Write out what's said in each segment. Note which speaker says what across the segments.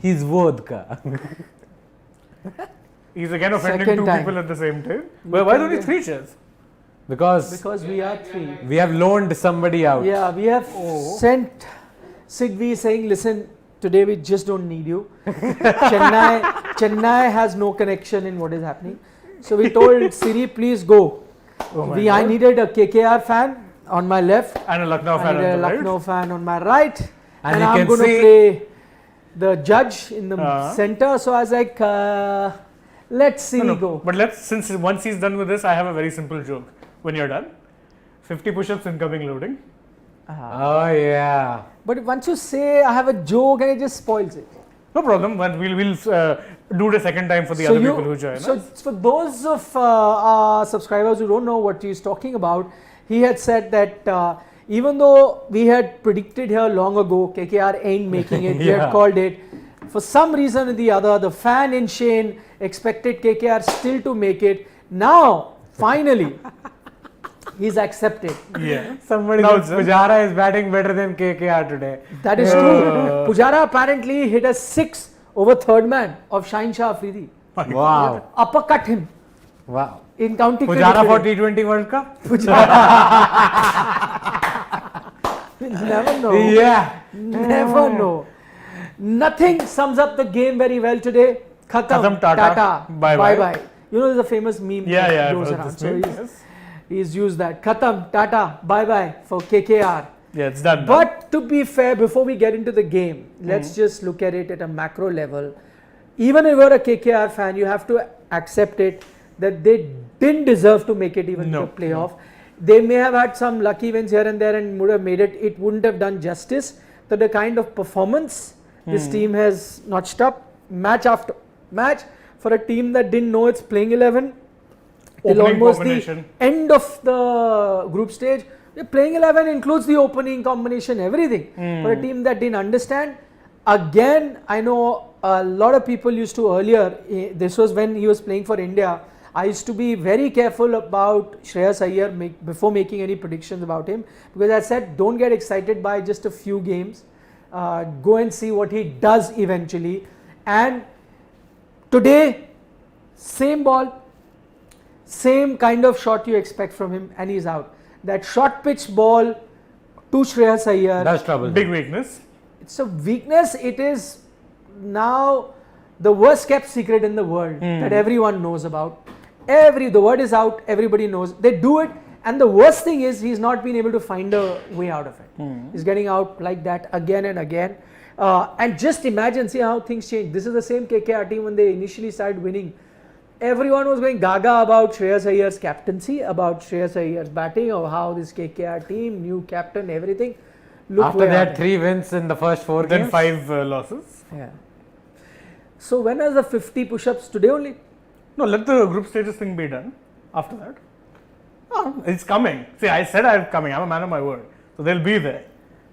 Speaker 1: He's vodka.
Speaker 2: He's again offending two people at the same time. Well, why only 3 shares?
Speaker 1: Because
Speaker 3: we are 3.
Speaker 1: we have loaned somebody out.
Speaker 3: Yeah, we have sent Sigvi saying, listen, today we just don't need you. Chennai has no connection in what is happening. So we told Siri, please go. I needed a KKR fan on my left.
Speaker 2: And a Lucknow fan on the right.
Speaker 3: Lucknow fan on my right. And
Speaker 1: you
Speaker 3: I'm
Speaker 1: can
Speaker 3: going to
Speaker 1: see
Speaker 3: play the judge in the center. So I was like, let's Siri go.
Speaker 2: But since once he's done with this, I have a very simple joke. When you're done, 50 push-ups incoming loading.
Speaker 1: Oh yeah.
Speaker 3: But once you say I have a joke and it just spoils it.
Speaker 2: No problem. But we'll do it a second time for the other people who join us.
Speaker 3: So for those of our subscribers who don't know what he's talking about, he had said that even though we had predicted here long ago, KKR ain't making it, we had called it. For some reason or the other, the fan in Shane expected KKR still to make it. Now, finally, he's accepted.
Speaker 2: Yeah.
Speaker 1: Somebody said Pujara is batting better than KKR today.
Speaker 3: That is true. Pujara apparently hit a 6 over third man of Shaheen Shah Afridi.
Speaker 1: Wow.
Speaker 3: Uppercut him.
Speaker 1: Wow.
Speaker 3: In county
Speaker 1: Pujara for T20 World Cup?
Speaker 3: Never know.
Speaker 1: Yeah.
Speaker 3: Never know. Nothing sums up the game very well today. Khatam, Tata. Bye-bye. You know there's a famous meme that goes around. So he's used that. Khatam, Tata, bye-bye for KKR.
Speaker 2: Yeah, it's done.
Speaker 3: But to be fair, before we get into the game, let's just look at it at a macro level. Even if you're a KKR fan, you have to accept it that they didn't deserve to make it even to the playoff. They may have had some lucky wins here and there and would have made it. It wouldn't have done justice to the kind of performance this team has notched up match after match for a team that didn't know its playing 11 till almost the end of the group stage. The playing 11 includes the opening combination, everything. For a team that didn't understand. Again, I know a lot of people used to earlier, this was when he was playing for India, I used to be very careful about Shreyas Iyer before making any predictions about him, because I said don't get excited by just a few games, go and see what he does eventually. And today, same ball, same kind of shot you expect from him, and he's out. That short pitch ball to Shreyas Iyer.
Speaker 1: That's trouble.
Speaker 2: Big weakness.
Speaker 3: It's a weakness. It is now the worst kept secret in the world that everyone knows about. The word is out, everybody knows. They do it, and the worst thing is he's not been able to find a way out of it. He's getting out like that again and again. And just imagine, see how things change. This is the same KKR team when they initially started winning. Everyone was going gaga about Shreyas Iyer's captaincy, about Shreyas Iyer's batting, of how this KKR team, new captain, everything. Look
Speaker 1: after they had 3 wins in the first 4 games.
Speaker 2: Then 5 losses.
Speaker 3: Yeah. So when are the 50 push-ups? Today only?
Speaker 2: No, let the group stages thing be done. After that. Oh, it's coming. See, I said I'm coming. I'm a man of my word. So they'll be there.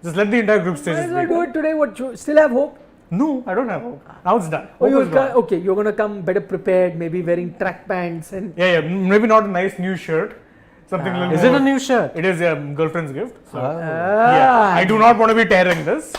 Speaker 2: Just let the entire group stages be done.
Speaker 3: Do it today. What? You still have hope?
Speaker 2: No, I don't have hope. Now it's done.
Speaker 3: Okay, you're going to come better prepared, maybe wearing track pants and...
Speaker 2: Yeah, maybe not a nice new shirt. Something little
Speaker 1: Is it a new shirt?
Speaker 2: It is a girlfriend's gift. So, yeah, I do not want to be tearing this.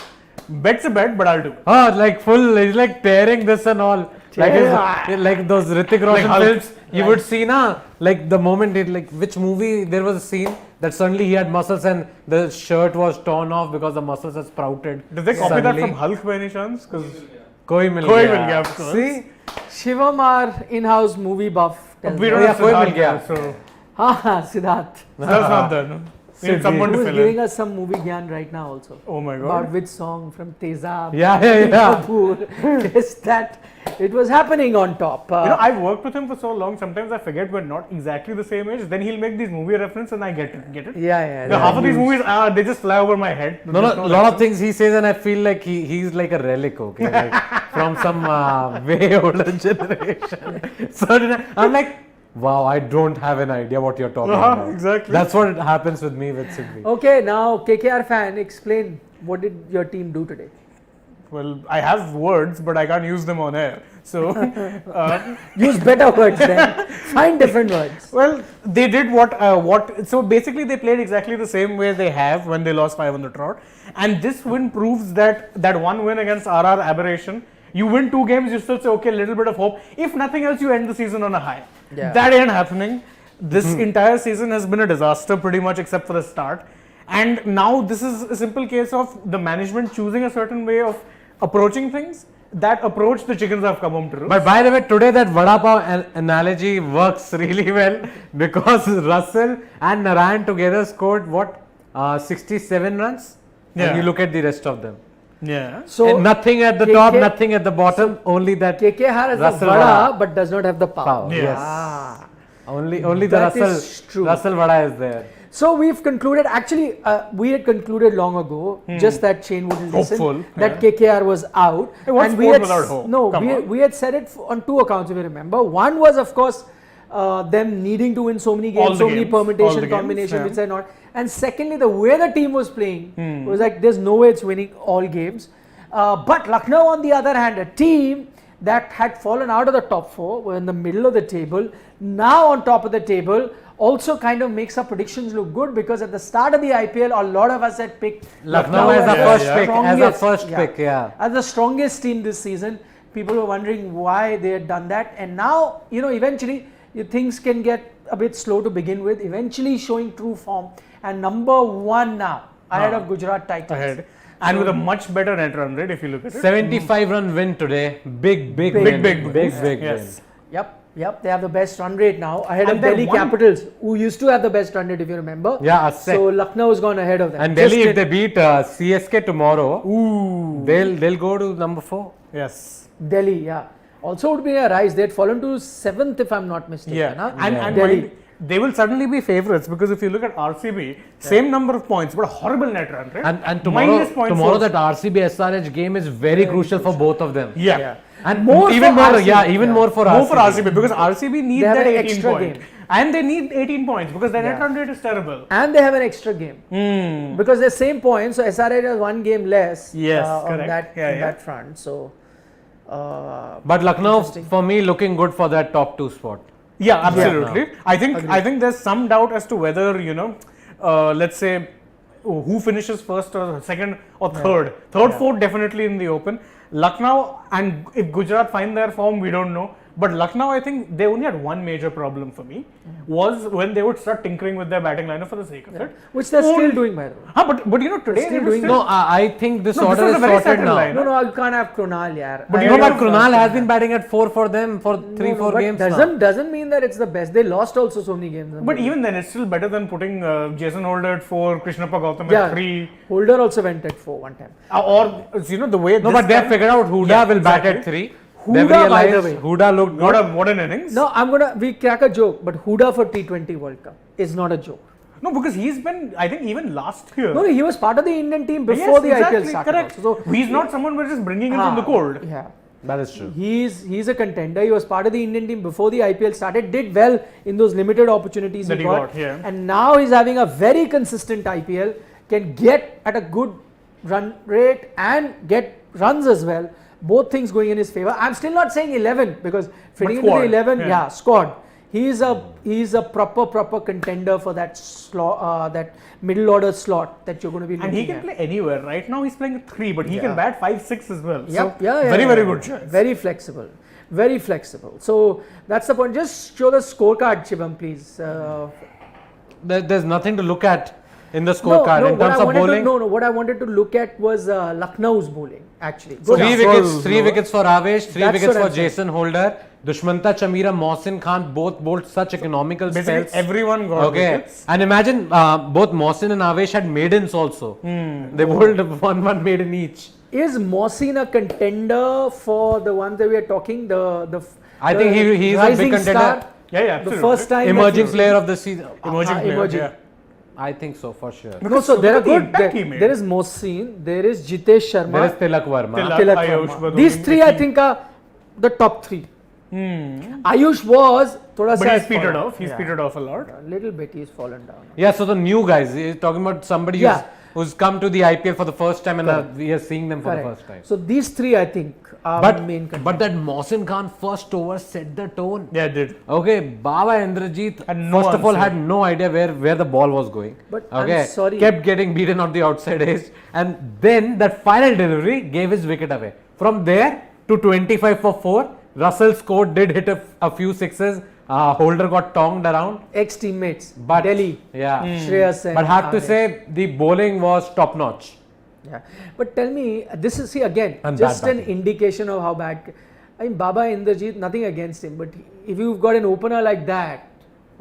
Speaker 2: Bet's a bet, but I'll do.
Speaker 1: Oh, like full, it's like tearing this and all. Like those Hrithik Roshan films, you would see na, like the moment which movie there was a scene that suddenly he had muscles and the shirt was torn off because the muscles had sprouted.
Speaker 2: Did they copy that from Hulk by any chance?
Speaker 1: Koi Mil Gaya.
Speaker 2: Of course.
Speaker 3: See, Shivam, our in-house movie buff.
Speaker 2: We don't have
Speaker 1: Koi Mil Gaya.
Speaker 2: So
Speaker 3: Siddharth.
Speaker 2: That's not there. We need someone to
Speaker 3: Who is
Speaker 2: fill
Speaker 3: giving
Speaker 2: in.
Speaker 3: us some movie gyan right now also.
Speaker 2: Oh my god.
Speaker 3: About which song from Tezab.
Speaker 1: Yeah.
Speaker 3: Kapoor. Yes, that. It was happening on top.
Speaker 2: I've worked with him for so long, sometimes I forget we're not exactly the same age. Then he'll make these movie references and I get it.
Speaker 3: Yeah.
Speaker 2: Half of these movies, they just fly over my head.
Speaker 1: No, a lot of things he says and I feel like he's like a relic, okay? Like from some way older generation. So I'm like, wow, I don't have an idea what you're talking about.
Speaker 2: Exactly.
Speaker 1: That's what happens with me with Sigvi.
Speaker 3: Okay, now KKR fan, explain what did your team do today?
Speaker 2: Well, I have words, but I can't use them on air. So,
Speaker 3: use better words then. Find different words.
Speaker 2: Well, they did so basically they played exactly the same way they have when they lost 5 on the trot. And this win proves that one win against RR aberration You win 2 games, you still say, okay, a little bit of hope. If nothing else, you end the season on a high.
Speaker 3: Yeah.
Speaker 2: That ain't happening. This entire season has been a disaster pretty much except for the start. And now this is a simple case of the management choosing a certain way of approaching things. That approach the chickens have come home to roost.
Speaker 1: But by the way, today that vada pav analogy works really well because Russell and Narayan together scored what 67 runs.
Speaker 2: Yeah.
Speaker 1: And you look at the rest of them.
Speaker 2: Yeah.
Speaker 3: So
Speaker 1: And nothing at the top, nothing at the bottom. Only that
Speaker 3: KKR has
Speaker 1: Russell
Speaker 3: the vada,
Speaker 1: vada.
Speaker 3: but does not have the power.
Speaker 1: Power.
Speaker 2: Yes.
Speaker 3: Ah.
Speaker 1: only the
Speaker 3: That is
Speaker 1: Russell
Speaker 3: true.
Speaker 1: Russell vada is there.
Speaker 3: So we've concluded. Actually, we had concluded long ago. Just that Shane wouldn't listen.
Speaker 2: Hopeful,
Speaker 3: That KKR was out.
Speaker 2: Hey, what's
Speaker 3: we
Speaker 2: sport
Speaker 3: had
Speaker 2: without hope?
Speaker 3: No,
Speaker 2: Come on.
Speaker 3: we had said it on 2 accounts. If you remember, one was of course them needing to win so many
Speaker 2: All
Speaker 3: games,
Speaker 2: the
Speaker 3: so many
Speaker 2: games, all the
Speaker 3: permutation
Speaker 2: games,
Speaker 3: combinations,
Speaker 2: yeah.
Speaker 3: which they're not. And secondly, the way the team was playing was like there's no way it's winning all games. But Lucknow, on the other hand, a team that had fallen out of the top 4, were in the middle of the table, now on top of the table, also kind of makes our predictions look good because at the start of the IPL, a lot of us had picked
Speaker 1: Lucknow as the first pick, as a first
Speaker 3: strongest-
Speaker 1: pick, yeah.
Speaker 3: as the strongest team this season. People were wondering why they had done that, and now eventually things can get a bit slow to begin with. Eventually showing true form, and number 1 now ahead of Gujarat Titans.
Speaker 2: Ahead. And with a much better net run rate if you look at it.
Speaker 1: 75 run win today. Big
Speaker 3: Big,
Speaker 1: win.
Speaker 2: big
Speaker 1: big
Speaker 2: win.
Speaker 1: win.
Speaker 2: Yes.
Speaker 3: Yep. They have the best run rate now ahead
Speaker 2: And
Speaker 3: of
Speaker 2: they're
Speaker 3: Delhi
Speaker 2: one-
Speaker 3: Capitals, who used to have the best run rate if you remember.
Speaker 1: Yeah, a sec.
Speaker 3: So Lucknow has gone ahead of them.
Speaker 1: And
Speaker 3: Just
Speaker 1: Delhi, if
Speaker 3: in-
Speaker 1: they beat CSK tomorrow, they'll go to number 4.
Speaker 2: Yes.
Speaker 3: Delhi, yeah. Also would be a rise. They had fallen to 7th if I'm not mistaken.
Speaker 2: Yeah.
Speaker 3: Huh?
Speaker 2: And
Speaker 3: Delhi.
Speaker 2: mind, they will suddenly be favourites because if you look at RCB, same number of points, but a horrible net run rate.
Speaker 1: And tomorrow,
Speaker 2: Minus 0.4.
Speaker 1: tomorrow that RCB SRH game is very crucial for both of them.
Speaker 2: Yeah.
Speaker 1: And
Speaker 3: More
Speaker 1: even
Speaker 3: for
Speaker 1: more,
Speaker 3: RCB.
Speaker 1: yeah, even
Speaker 3: Yeah.
Speaker 1: more for
Speaker 2: More
Speaker 1: RCB.
Speaker 2: for RCB because RCB need
Speaker 3: They have
Speaker 2: that
Speaker 3: an
Speaker 2: 18
Speaker 3: extra
Speaker 2: point.
Speaker 3: game.
Speaker 2: And they need 18 points because their net
Speaker 3: Yeah.
Speaker 2: run rate is terrible.
Speaker 3: And they have an extra game. Because they're same points, so SRH has 1 game less
Speaker 2: Yes,
Speaker 3: on
Speaker 2: correct.
Speaker 3: that,
Speaker 2: Yeah,
Speaker 3: on
Speaker 2: yeah.
Speaker 3: that front. So,
Speaker 1: But Lucknow,
Speaker 3: Interesting.
Speaker 1: for me, looking good for that top 2 spot.
Speaker 2: Yeah, absolutely.
Speaker 1: Yeah.
Speaker 2: I think there's some doubt as to whether let's say who finishes first or second or third. Third, fourth, definitely in the open. Lucknow and if Gujarat find their form, we don't know. But Lucknow, I think they only had one major problem for me was when they would start tinkering with their batting lineup for the sake of it.
Speaker 3: which they're still doing, by the way.
Speaker 2: But today
Speaker 3: still
Speaker 2: they were
Speaker 3: doing
Speaker 2: still,
Speaker 1: No, I think this
Speaker 2: No, this
Speaker 1: order
Speaker 2: was
Speaker 1: is
Speaker 2: a very
Speaker 1: sorted
Speaker 2: settled
Speaker 1: now.
Speaker 2: line.
Speaker 3: No, you can't have Krunal, yaar.
Speaker 2: But
Speaker 3: I
Speaker 2: you
Speaker 1: No,
Speaker 2: know
Speaker 3: had
Speaker 1: but
Speaker 2: what,
Speaker 1: Krunal has been batting at 4 for them for 3-4
Speaker 3: but
Speaker 1: games now.
Speaker 3: doesn't mean that it's the best. They lost also so many games.
Speaker 2: But even then, it's still better than putting Jason Holder at 4, Krishnappa Gautam
Speaker 3: yeah,
Speaker 2: at 3.
Speaker 3: Holder also went at 4 one time.
Speaker 2: Or the way.
Speaker 1: No,
Speaker 2: this
Speaker 1: but they have
Speaker 2: time-
Speaker 1: figured out Huda
Speaker 2: Yeah,
Speaker 1: will bat
Speaker 2: exactly.
Speaker 1: at 3.
Speaker 3: Huda,
Speaker 1: They've
Speaker 3: by the
Speaker 1: realized
Speaker 3: way.
Speaker 1: Huda looked good.
Speaker 2: What an innings.
Speaker 3: No, we crack a joke, but Huda for T20 World Cup is not a joke.
Speaker 2: No, because he's been, I think, even last year.
Speaker 3: No, he was part of the Indian team
Speaker 2: Yes,
Speaker 3: before the
Speaker 2: exactly,
Speaker 3: IPL started.
Speaker 2: correct.
Speaker 3: Also. So
Speaker 2: He's not someone we're just bringing in from the cold.
Speaker 3: Yeah.
Speaker 1: That is true.
Speaker 3: He's a contender. He was part of the Indian team before the IPL started. Did well in those limited opportunities
Speaker 2: That
Speaker 3: he
Speaker 2: he
Speaker 3: got.
Speaker 2: got, yeah.
Speaker 3: And now he's having a very consistent IPL. Can get at a good run rate and get runs as well. Both things going in his favor. I'm still not saying 11 because fitting into the
Speaker 2: squad,
Speaker 3: 11,
Speaker 2: yeah.
Speaker 3: squad. He's a proper contender for that slot, that middle order slot that you're going to be looking
Speaker 2: And he can
Speaker 3: at.
Speaker 2: play anywhere. Right now, he's playing at 3, but he can bat 5, 6 as well.
Speaker 3: Yep.
Speaker 2: So, very good choice.
Speaker 3: Very flexible. Very flexible. So that's the point. Just show the scorecard, Shivam, please.
Speaker 1: There's nothing to look at in the scorecard in terms of bowling.
Speaker 3: What I wanted to look at was Lucknow's bowling, actually.
Speaker 1: Three
Speaker 3: down.
Speaker 1: wickets for Avesh, 3
Speaker 3: That's
Speaker 1: wickets
Speaker 3: what
Speaker 1: for
Speaker 3: I'm saying.
Speaker 1: Jason Holder. Dushmanta Chamira, Mohsin Khan both bowled such economical
Speaker 2: Basically,
Speaker 1: spells.
Speaker 2: everyone got
Speaker 1: Okay,
Speaker 2: wickets.
Speaker 1: and imagine both Mohsin and Avesh had maidens also. They bowled one maiden each.
Speaker 3: Is Mohsin a contender for the ones that we are talking?
Speaker 1: I think he's a
Speaker 3: rising
Speaker 1: big contender.
Speaker 3: star,
Speaker 2: Yeah,
Speaker 3: the
Speaker 2: absolutely.
Speaker 3: first time that
Speaker 1: Emerging
Speaker 3: we-
Speaker 1: player of the season.
Speaker 2: Emerging player,
Speaker 3: emerging.
Speaker 2: yeah.
Speaker 1: I think so for sure.
Speaker 3: No, so there are
Speaker 2: look at the
Speaker 3: good.
Speaker 2: impact he made.
Speaker 3: There is Mohsin, there is Jitesh Sharma,
Speaker 1: There is Tilak Verma.
Speaker 2: Tilak. Ayush
Speaker 3: Verma.
Speaker 2: Badoni,
Speaker 3: These three, I
Speaker 2: Nikhil.
Speaker 3: think, are the top 3. Ayush was thoda
Speaker 2: But
Speaker 3: sa
Speaker 2: he's
Speaker 3: has
Speaker 2: petered
Speaker 3: fallen.
Speaker 2: off. He's
Speaker 3: Yeah.
Speaker 2: petered off a lot.
Speaker 3: A little bit, he's fallen down.
Speaker 1: Yeah, so the new guys, he's talking about somebody
Speaker 3: Yeah.
Speaker 1: who's come to the IPL for the first time and
Speaker 3: Correct.
Speaker 1: we are seeing them for the
Speaker 3: Correct.
Speaker 1: first time.
Speaker 3: So these 3, I think, are
Speaker 1: But
Speaker 3: main contenders.
Speaker 1: but that Mohsin Khan first over set the tone.
Speaker 2: Yeah, it did.
Speaker 1: Okay, Baba Indrajit
Speaker 2: Had no
Speaker 1: first of all
Speaker 2: answer.
Speaker 1: had no idea where the ball was going.
Speaker 3: But I'm
Speaker 1: okay,
Speaker 3: sorry.
Speaker 1: kept getting beaten on the outside edge, and then that final delivery gave his wicket away. From there, to 25 for 4. Russell scored, did hit a few sixes. Holder got tonged around.
Speaker 3: Ex-teammates,
Speaker 1: But
Speaker 3: Delhi,
Speaker 1: yeah.
Speaker 3: Shreyas and
Speaker 1: But have to
Speaker 3: Adesh.
Speaker 1: say the bowling was top notch.
Speaker 3: Yeah, but tell me, this is, see again,
Speaker 1: And
Speaker 3: just
Speaker 1: bad
Speaker 3: an
Speaker 1: batting.
Speaker 3: indication of how bad. I mean, Baba Indrajit, nothing against him, but if you've got an opener like that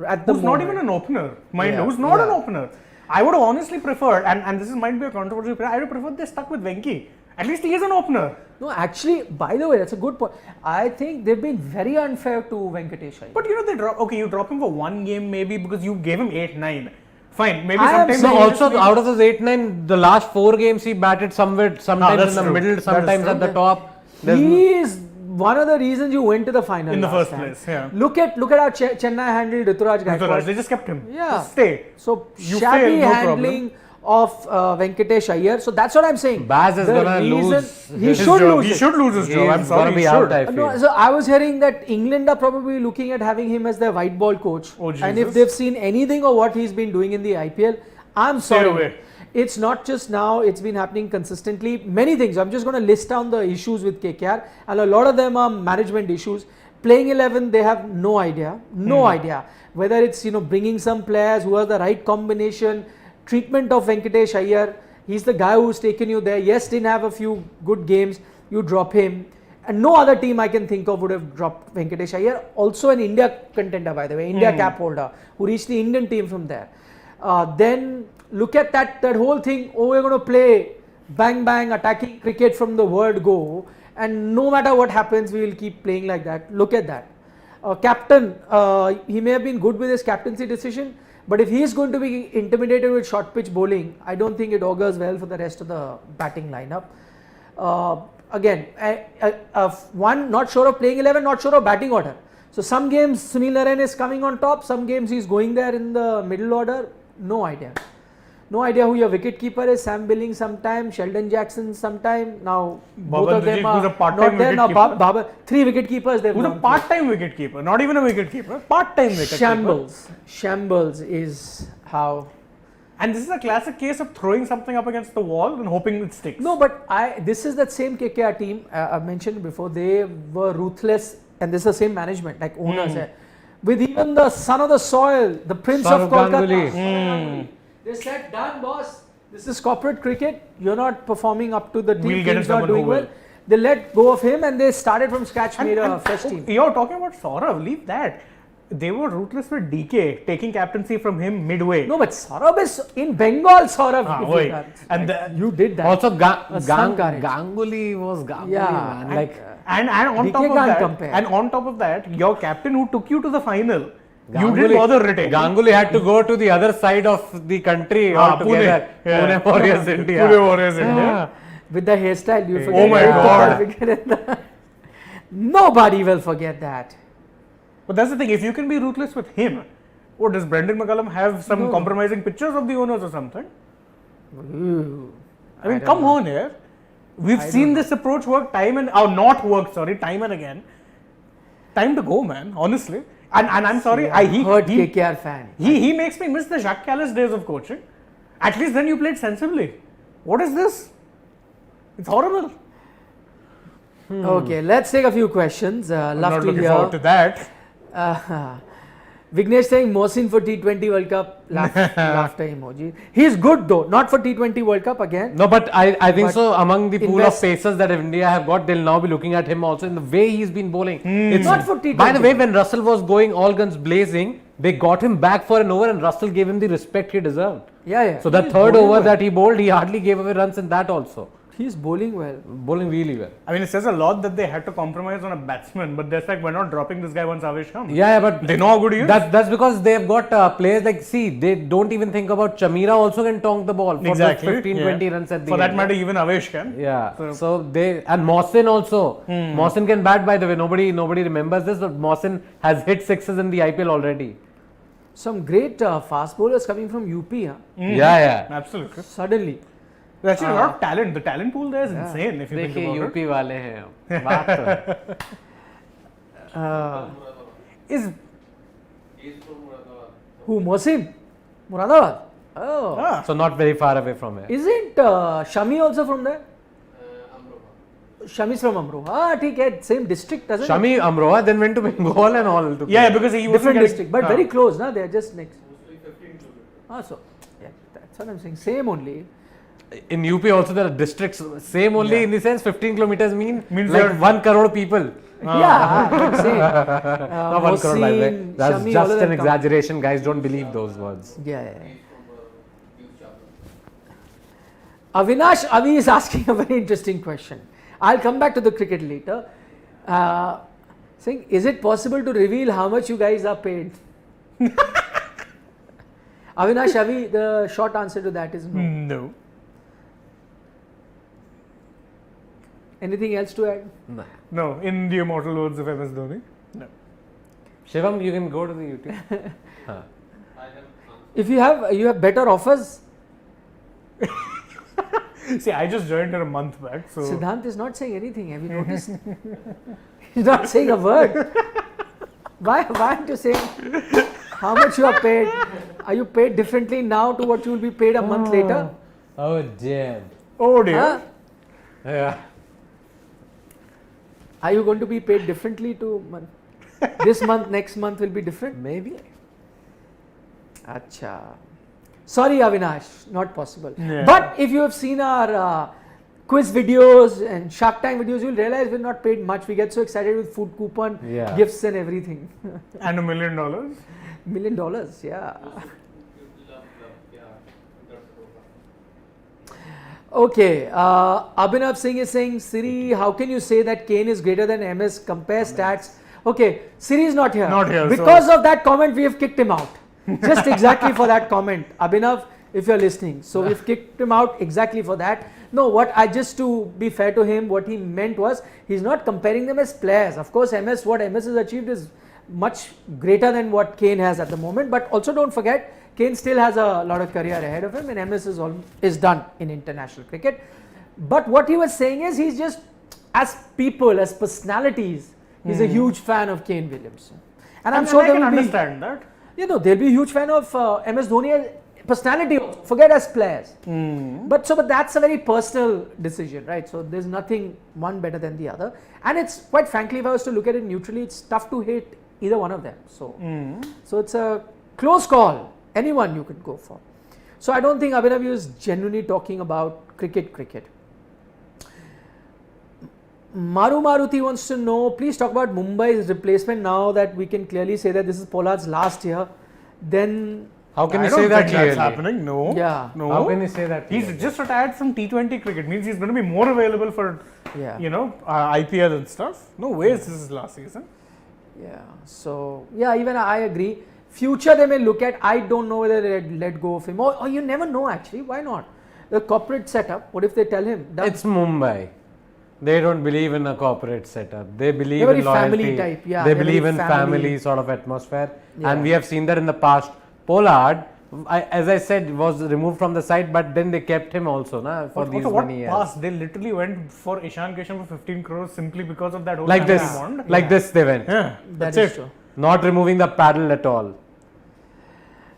Speaker 3: at the
Speaker 2: Who's not
Speaker 3: moment,
Speaker 2: even an opener, mind
Speaker 3: Yeah,
Speaker 2: you, who's not an
Speaker 3: yeah.
Speaker 2: opener. I would have honestly preferred, and this might be a controversial opinion, I would have preferred they stuck with Venki. At least he is an opener.
Speaker 3: No, actually, by the way, that's a good point. I think they've been very unfair to Venkatesh Iyer.
Speaker 2: But you know, they drop, okay, you drop him for one game maybe because you gave him 8-9. Fine, maybe
Speaker 3: I am
Speaker 2: sometimes.
Speaker 3: saying-
Speaker 2: he just
Speaker 1: Also,
Speaker 2: needs-
Speaker 1: out of those 8-9, the last 4 games he batted sometimes
Speaker 2: that's
Speaker 1: in the
Speaker 2: true.
Speaker 1: middle,
Speaker 2: That is
Speaker 1: sometimes
Speaker 2: true.
Speaker 1: at the top. There's
Speaker 3: He is one of the reasons you went to the final
Speaker 2: In the
Speaker 3: last
Speaker 2: first
Speaker 3: time.
Speaker 2: place, yeah.
Speaker 3: Look at how Chennai handled Ruturaj Gaikwad.
Speaker 2: They just kept him.
Speaker 3: Yeah.
Speaker 2: Just stay.
Speaker 3: So
Speaker 2: You
Speaker 3: shabby
Speaker 2: fail, no
Speaker 3: handling of Venkatesh Iyer. So that's what I'm saying.
Speaker 1: Baz is
Speaker 3: The
Speaker 1: gonna
Speaker 3: reason-
Speaker 1: lose
Speaker 3: He
Speaker 1: his
Speaker 3: should
Speaker 2: job.
Speaker 3: lose
Speaker 2: He
Speaker 3: it.
Speaker 2: should lose his job. I'm
Speaker 1: He's
Speaker 2: sorry.
Speaker 1: gonna be
Speaker 2: he
Speaker 1: out,
Speaker 2: should.
Speaker 1: I feel.
Speaker 3: No, so I was hearing that England are probably looking at having him as their white ball coach.
Speaker 2: Oh,
Speaker 3: and if
Speaker 2: Jesus.
Speaker 3: they've seen anything of what he's been doing in the IPL, I'm
Speaker 2: Stay
Speaker 3: sorry.
Speaker 2: away.
Speaker 3: It's not just now, it's been happening consistently. Many things. I'm just going to list down the issues with KKR, and a lot of them are management issues. Playing 11, they have no idea. No idea. Whether it's, bringing some players who have the right combination, treatment of Venkatesh Iyer. He's the guy who's taken you there. Yes, didn't have a few good games. You drop him. And no other team I can think of would have dropped Venkatesh Iyer. Also an India contender, by the way. India cap holder who reached the Indian team from there. Then look at that whole thing. Oh, we're going to play bang bang attacking cricket from the word go, and no matter what happens we will keep playing like that. Look at that. Captain, he may have been good with his captaincy decision, but if he is going to be intimidated with short pitch bowling, I don't think it augurs well for the rest of the batting lineup. Again, one, not sure of playing 11, not sure of batting order. So some games Sunil Narine is coming on top, some games he's going there in the middle order. No idea. No idea who your wicket keeper is. Sam Billing sometime, Sheldon Jackson sometime. Now both of them
Speaker 2: Dajit,
Speaker 3: are
Speaker 2: who's a part-time
Speaker 3: not there. Now
Speaker 2: wicket-keeper.
Speaker 3: 3 wicket keepers they've
Speaker 2: Who's a
Speaker 3: gone through.
Speaker 2: part-time wicket keeper, not even a wicket keeper, part-time wicket keeper.
Speaker 3: Shambles is how.
Speaker 2: And this is a classic case of throwing something up against the wall and hoping it sticks.
Speaker 3: No, but this is that same KKR team I mentioned before. They were ruthless, and this is the same management, like owners. With even the son of the soil, the prince of
Speaker 1: Saurav
Speaker 3: Kolkata.
Speaker 1: Ganguly.
Speaker 3: They said, "Done, boss. This is corporate cricket. You're not performing up to the team.
Speaker 2: We'll get
Speaker 3: Team's
Speaker 2: someone
Speaker 3: not doing
Speaker 2: who
Speaker 3: well."
Speaker 2: will.
Speaker 3: They let go of him, and they started from scratch, made a fresh team.
Speaker 2: You're talking about Saurav, leave that. They were ruthless with DK, taking captaincy from him midway.
Speaker 3: No, but Saurabh is in Bengal. Saurabh, if
Speaker 2: oi.
Speaker 3: you done.
Speaker 2: And
Speaker 3: Like, you did that.
Speaker 1: Also,
Speaker 3: some courage.
Speaker 1: Ganguly was Ganguly,
Speaker 3: Yeah,
Speaker 1: man. Like,
Speaker 2: And on
Speaker 3: DK
Speaker 2: top of
Speaker 3: can't
Speaker 2: that,
Speaker 3: compare.
Speaker 2: and on top of that, your captain who took you to the final, you
Speaker 1: Ganguly-
Speaker 2: didn't bother retaining.
Speaker 1: Ganguly had to go to the other side of the country altogether.
Speaker 2: Pune. Yeah.
Speaker 1: Pune Warriors India.
Speaker 2: Pune Warriors India.
Speaker 1: Yeah.
Speaker 3: With the hairstyle, you forget.
Speaker 2: Oh my
Speaker 3: the
Speaker 2: God.
Speaker 3: wicket in the- Nobody will forget that.
Speaker 2: But that's the thing, if you can be ruthless with him, what does Brendan McCullum have some compromising pictures of the owners or something?
Speaker 3: Ooh.
Speaker 2: I mean, come on here. We've seen this approach work time and time and again. Time to go, man. Honestly, and I'm sorry. He
Speaker 3: KKR fan.
Speaker 2: he makes me miss the Jacques Callis days of coaching. At least then you played sensibly. What is this? It's horrible.
Speaker 3: Okay, let's take a few questions.
Speaker 2: I'm
Speaker 3: Love
Speaker 2: not
Speaker 3: to
Speaker 2: looking
Speaker 3: hear.
Speaker 2: forward to that.
Speaker 3: Vignesh saying Mohsin for T20 World Cup. Laughter emoji. He's good though, not for T20 World Cup again.
Speaker 1: No, but I think
Speaker 3: But
Speaker 1: so. Among the pool of
Speaker 3: invest-
Speaker 1: pacers that India have got, they'll now be looking at him also in the way he's been bowling. It's
Speaker 3: Not for T20.
Speaker 1: By the way, when Russell was going all guns blazing, they got him back for an over, and Russell gave him the respect he deserved.
Speaker 3: Yeah.
Speaker 1: So that
Speaker 3: He's
Speaker 1: third
Speaker 3: bowling
Speaker 1: over
Speaker 3: well.
Speaker 1: that he bowled, he hardly gave away runs in that also.
Speaker 3: He's bowling well.
Speaker 1: Bowling really well.
Speaker 2: I mean, it says a lot that they had to compromise on a batsman, but they're like, we're not dropping this guy once Avesh comes.
Speaker 1: Yeah, but
Speaker 2: They know how good he is.
Speaker 1: That's because they've got players like, see, they don't even think about Chamira also can tonk the ball for
Speaker 2: Exactly.
Speaker 1: the 15,
Speaker 2: yeah.
Speaker 1: 20 runs at the
Speaker 2: For
Speaker 1: end.
Speaker 2: that matter, even Avesh can.
Speaker 1: Yeah. So they, and Mohsin also. Mohsin can bat, by the way. Nobody remembers this, but Mohsin has hit sixes in the IPL already.
Speaker 3: Some great fast bowlers coming from UP. Huh?
Speaker 1: Yeah.
Speaker 2: Absolutely.
Speaker 3: Suddenly.
Speaker 2: There's actually a lot of talent. The talent pool there is insane if you think
Speaker 1: देखिए
Speaker 2: about
Speaker 1: UP वाले हैं हम. बात तो.
Speaker 2: it.
Speaker 3: Who? Mohsin? Muradabad? Oh.
Speaker 1: So not very far away from here.
Speaker 3: Isn't Shami also from there? Shami's from Amroha. Okay, same district, doesn't it?
Speaker 1: Shami Amroha then went to Bengal and all. To
Speaker 2: Yeah,
Speaker 1: play.
Speaker 2: because he was
Speaker 3: Different district, but very close, na? They're just next.
Speaker 4: Mostly 15 kilometers.
Speaker 3: So yeah, that's what I'm saying. Same only.
Speaker 1: In UP also there are districts, same only in the sense 15 kilometers means
Speaker 2: Means
Speaker 1: like
Speaker 2: you're-
Speaker 1: 1 crore people.
Speaker 3: Yeah, I'm saying.
Speaker 1: Not 1 crore by the way.
Speaker 3: Mohsin,
Speaker 1: That's
Speaker 3: Shami, all
Speaker 1: just
Speaker 3: of them
Speaker 1: an
Speaker 3: come.
Speaker 1: exaggeration, guys. Don't believe those words.
Speaker 3: Yeah.
Speaker 4: He's from youth chapter.
Speaker 3: Avinash Avi is asking a very interesting question. I'll come back to the cricket later. Saying, is it possible to reveal how much you guys are paid? Avinash Avi, the short answer to that is no.
Speaker 2: No.
Speaker 3: Anything else to add?
Speaker 1: Nah.
Speaker 2: No, in the immortal words of MS Dhoni. No.
Speaker 1: Shivam, you can go to the YouTube.
Speaker 4: I have answered.
Speaker 3: If you have better offers,
Speaker 2: See, I just joined her a month back, so
Speaker 3: Siddhant is not saying anything. Have you noticed? He's not saying a word. Why aren't you saying how much you are paid? Are you paid differently now to what you will be paid a month later?
Speaker 1: Oh damn.
Speaker 2: oh dear.
Speaker 3: Huh?
Speaker 1: Yeah.
Speaker 3: Are you going to be paid differently to this month, next month will be different?
Speaker 1: Maybe.
Speaker 3: Acha. Sorry, Avinash, not possible.
Speaker 2: Yeah.
Speaker 3: But if you have seen our quiz videos and Shark Tank videos, you'll realize we're not paid much. We get so excited with food coupon,
Speaker 1: Yeah.
Speaker 3: gifts and everything.
Speaker 2: And $1 million.
Speaker 3: $1 million, yeah.
Speaker 4: Love, yeah. That's so
Speaker 3: Okay, Abhinav Singh is saying, Siri, how can you say that Kane is greater than MS? Compare stats. Okay, Siri is not here.
Speaker 2: Not here,
Speaker 3: Because of that comment, we have kicked him out. Just exactly for that comment. Abhinav, if you're listening. So we've kicked him out exactly for that. No, just to be fair to him, what he meant was, he's not comparing them as players. Of course, what MS has achieved is much greater than what Kane has at the moment. But also don't forget, Kane still has a lot of career ahead of him, and MS is done in international cricket. But what he was saying is, he's just, as people, as personalities, he's a huge fan of Kane Williamson. And I'm sure
Speaker 2: I
Speaker 3: there
Speaker 2: can
Speaker 3: will be,
Speaker 2: understand that.
Speaker 3: they'll be a huge fan of MS Dhoni as personality, forget as players. But that's a very personal decision, right? So there's nothing one better than the other. And it's quite frankly, if I was to look at it neutrally, it's tough to hate either one of them. So it's a close call. Anyone you could go for. So I don't think Abhinav is genuinely talking about cricket. Maru Maruti wants to know, please talk about Mumbai's replacement now that we can clearly say that this is Pollard's last year. Then,
Speaker 1: How can
Speaker 2: I
Speaker 1: you
Speaker 2: don't
Speaker 1: say that
Speaker 2: think that's
Speaker 1: clearly?
Speaker 2: happening. No.
Speaker 3: Yeah.
Speaker 2: No.
Speaker 1: How can you say that?
Speaker 2: He's
Speaker 1: clearly?
Speaker 2: just retired from T20 cricket. Means he's going to be more available for,
Speaker 3: yeah.
Speaker 2: IPL and stuff. No way this is his last season.
Speaker 3: Yeah. So, yeah, even I agree. Future they may look at, I don't know whether they let go of him. Or you never know actually. Why not? The corporate setup, what if they tell him? Done.
Speaker 1: It's Mumbai. They don't believe in a corporate setup. They believe
Speaker 3: They're very
Speaker 1: in loyalty.
Speaker 3: family type, yeah,
Speaker 1: They
Speaker 3: they're
Speaker 1: believe
Speaker 3: very
Speaker 1: in
Speaker 3: family.
Speaker 1: family sort of atmosphere.
Speaker 3: Yeah.
Speaker 1: And we have seen that in the past. Pollard, as I said, was removed from the side, but then they kept him also for these
Speaker 2: what
Speaker 1: many years.
Speaker 2: pass? They literally went for Ishan Kishan for 15 crores simply because of that whole
Speaker 1: Like this.
Speaker 2: family bond.
Speaker 1: Like this they went.
Speaker 2: Yeah,
Speaker 3: That
Speaker 2: that's
Speaker 3: is
Speaker 2: it.
Speaker 3: true.
Speaker 1: Not removing the paddle at all.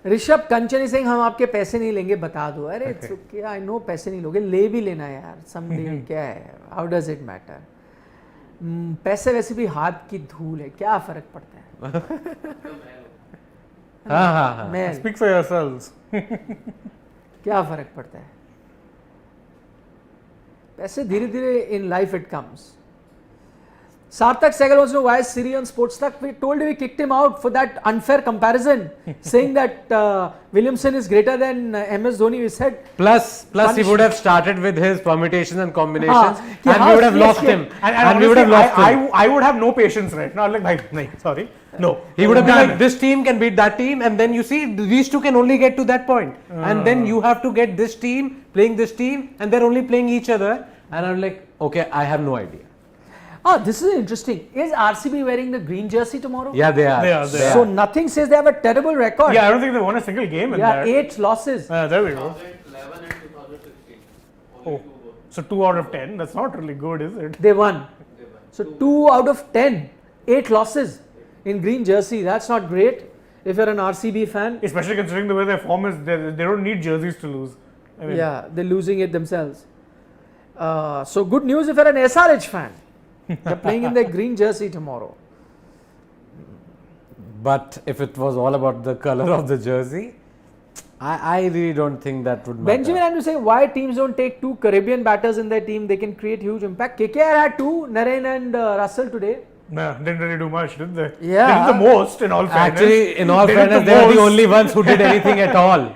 Speaker 3: Rishabh Kanchan is saying हम आपके पैसे नहीं लेंगे बता दो अरे it's okay I know पैसे नहीं लोगे ले भी लेना यार समडे क्या है हाउ डज इट मैटर पैसे वैसे भी हाथ की धूल है क्या फर्क पड़ता है
Speaker 1: हाँ.
Speaker 3: मैल
Speaker 2: Speak for yourselves.
Speaker 3: क्या फर्क पड़ता है पैसे धीरे धीरे in life it comes Sarthak Sehgal wants to know why is Siri on Sports Tak? We told you we kicked him out for that unfair comparison, saying that Williamson is greater than MS Dhoni. We said
Speaker 1: Plus he
Speaker 3: Punish-
Speaker 1: would have started with his permutations and combinations,
Speaker 3: कि
Speaker 1: and
Speaker 3: हाँ,
Speaker 1: we would have
Speaker 3: yes,
Speaker 1: lost
Speaker 3: yes.
Speaker 1: him.
Speaker 2: And
Speaker 1: we would have lost him.
Speaker 2: I would have no patience right now. Like, sorry. No.
Speaker 1: He would have been
Speaker 2: Done.
Speaker 1: like, this team can beat that team, and then you see, these two can only get to that point. And then you have to get this team playing this team, and they're only playing each other. And I'm like, okay, I have no idea.
Speaker 3: this is interesting. Is RCB wearing the green jersey tomorrow?
Speaker 1: Yeah, they are.
Speaker 2: They are.
Speaker 3: So nothing says they have a terrible record.
Speaker 2: Yeah, I don't think they won a single game in
Speaker 3: Yeah,
Speaker 2: that.
Speaker 3: 8 losses.
Speaker 2: There we go.
Speaker 4: 2011 and 2016.
Speaker 2: Oh.
Speaker 4: Only 2 goals.
Speaker 2: So 2 out of 10. That's not really good, is it?
Speaker 3: They won.
Speaker 4: They won.
Speaker 3: So 2 out of 10, 8 losses in green jersey. That's not great if you're an RCB fan.
Speaker 2: Especially considering the way their form is, they don't need jerseys to lose. I mean,
Speaker 3: Yeah, they're losing it themselves. So good news if you're an SRH fan. They're playing in their green jersey tomorrow.
Speaker 1: But if it was all about the color of the jersey, I really don't think that would matter.
Speaker 3: Benjamin had to say why teams don't take two Caribbean batters in their team. They can create huge impact. KKR had two, Naren and Russell today.
Speaker 2: Nah, didn't really do much, did they?
Speaker 3: Yeah.
Speaker 2: They did the most, in all fairness.
Speaker 1: Actually, in all
Speaker 2: They did
Speaker 1: fairness,
Speaker 2: the
Speaker 1: they are the
Speaker 2: most.
Speaker 1: only ones who did anything at all.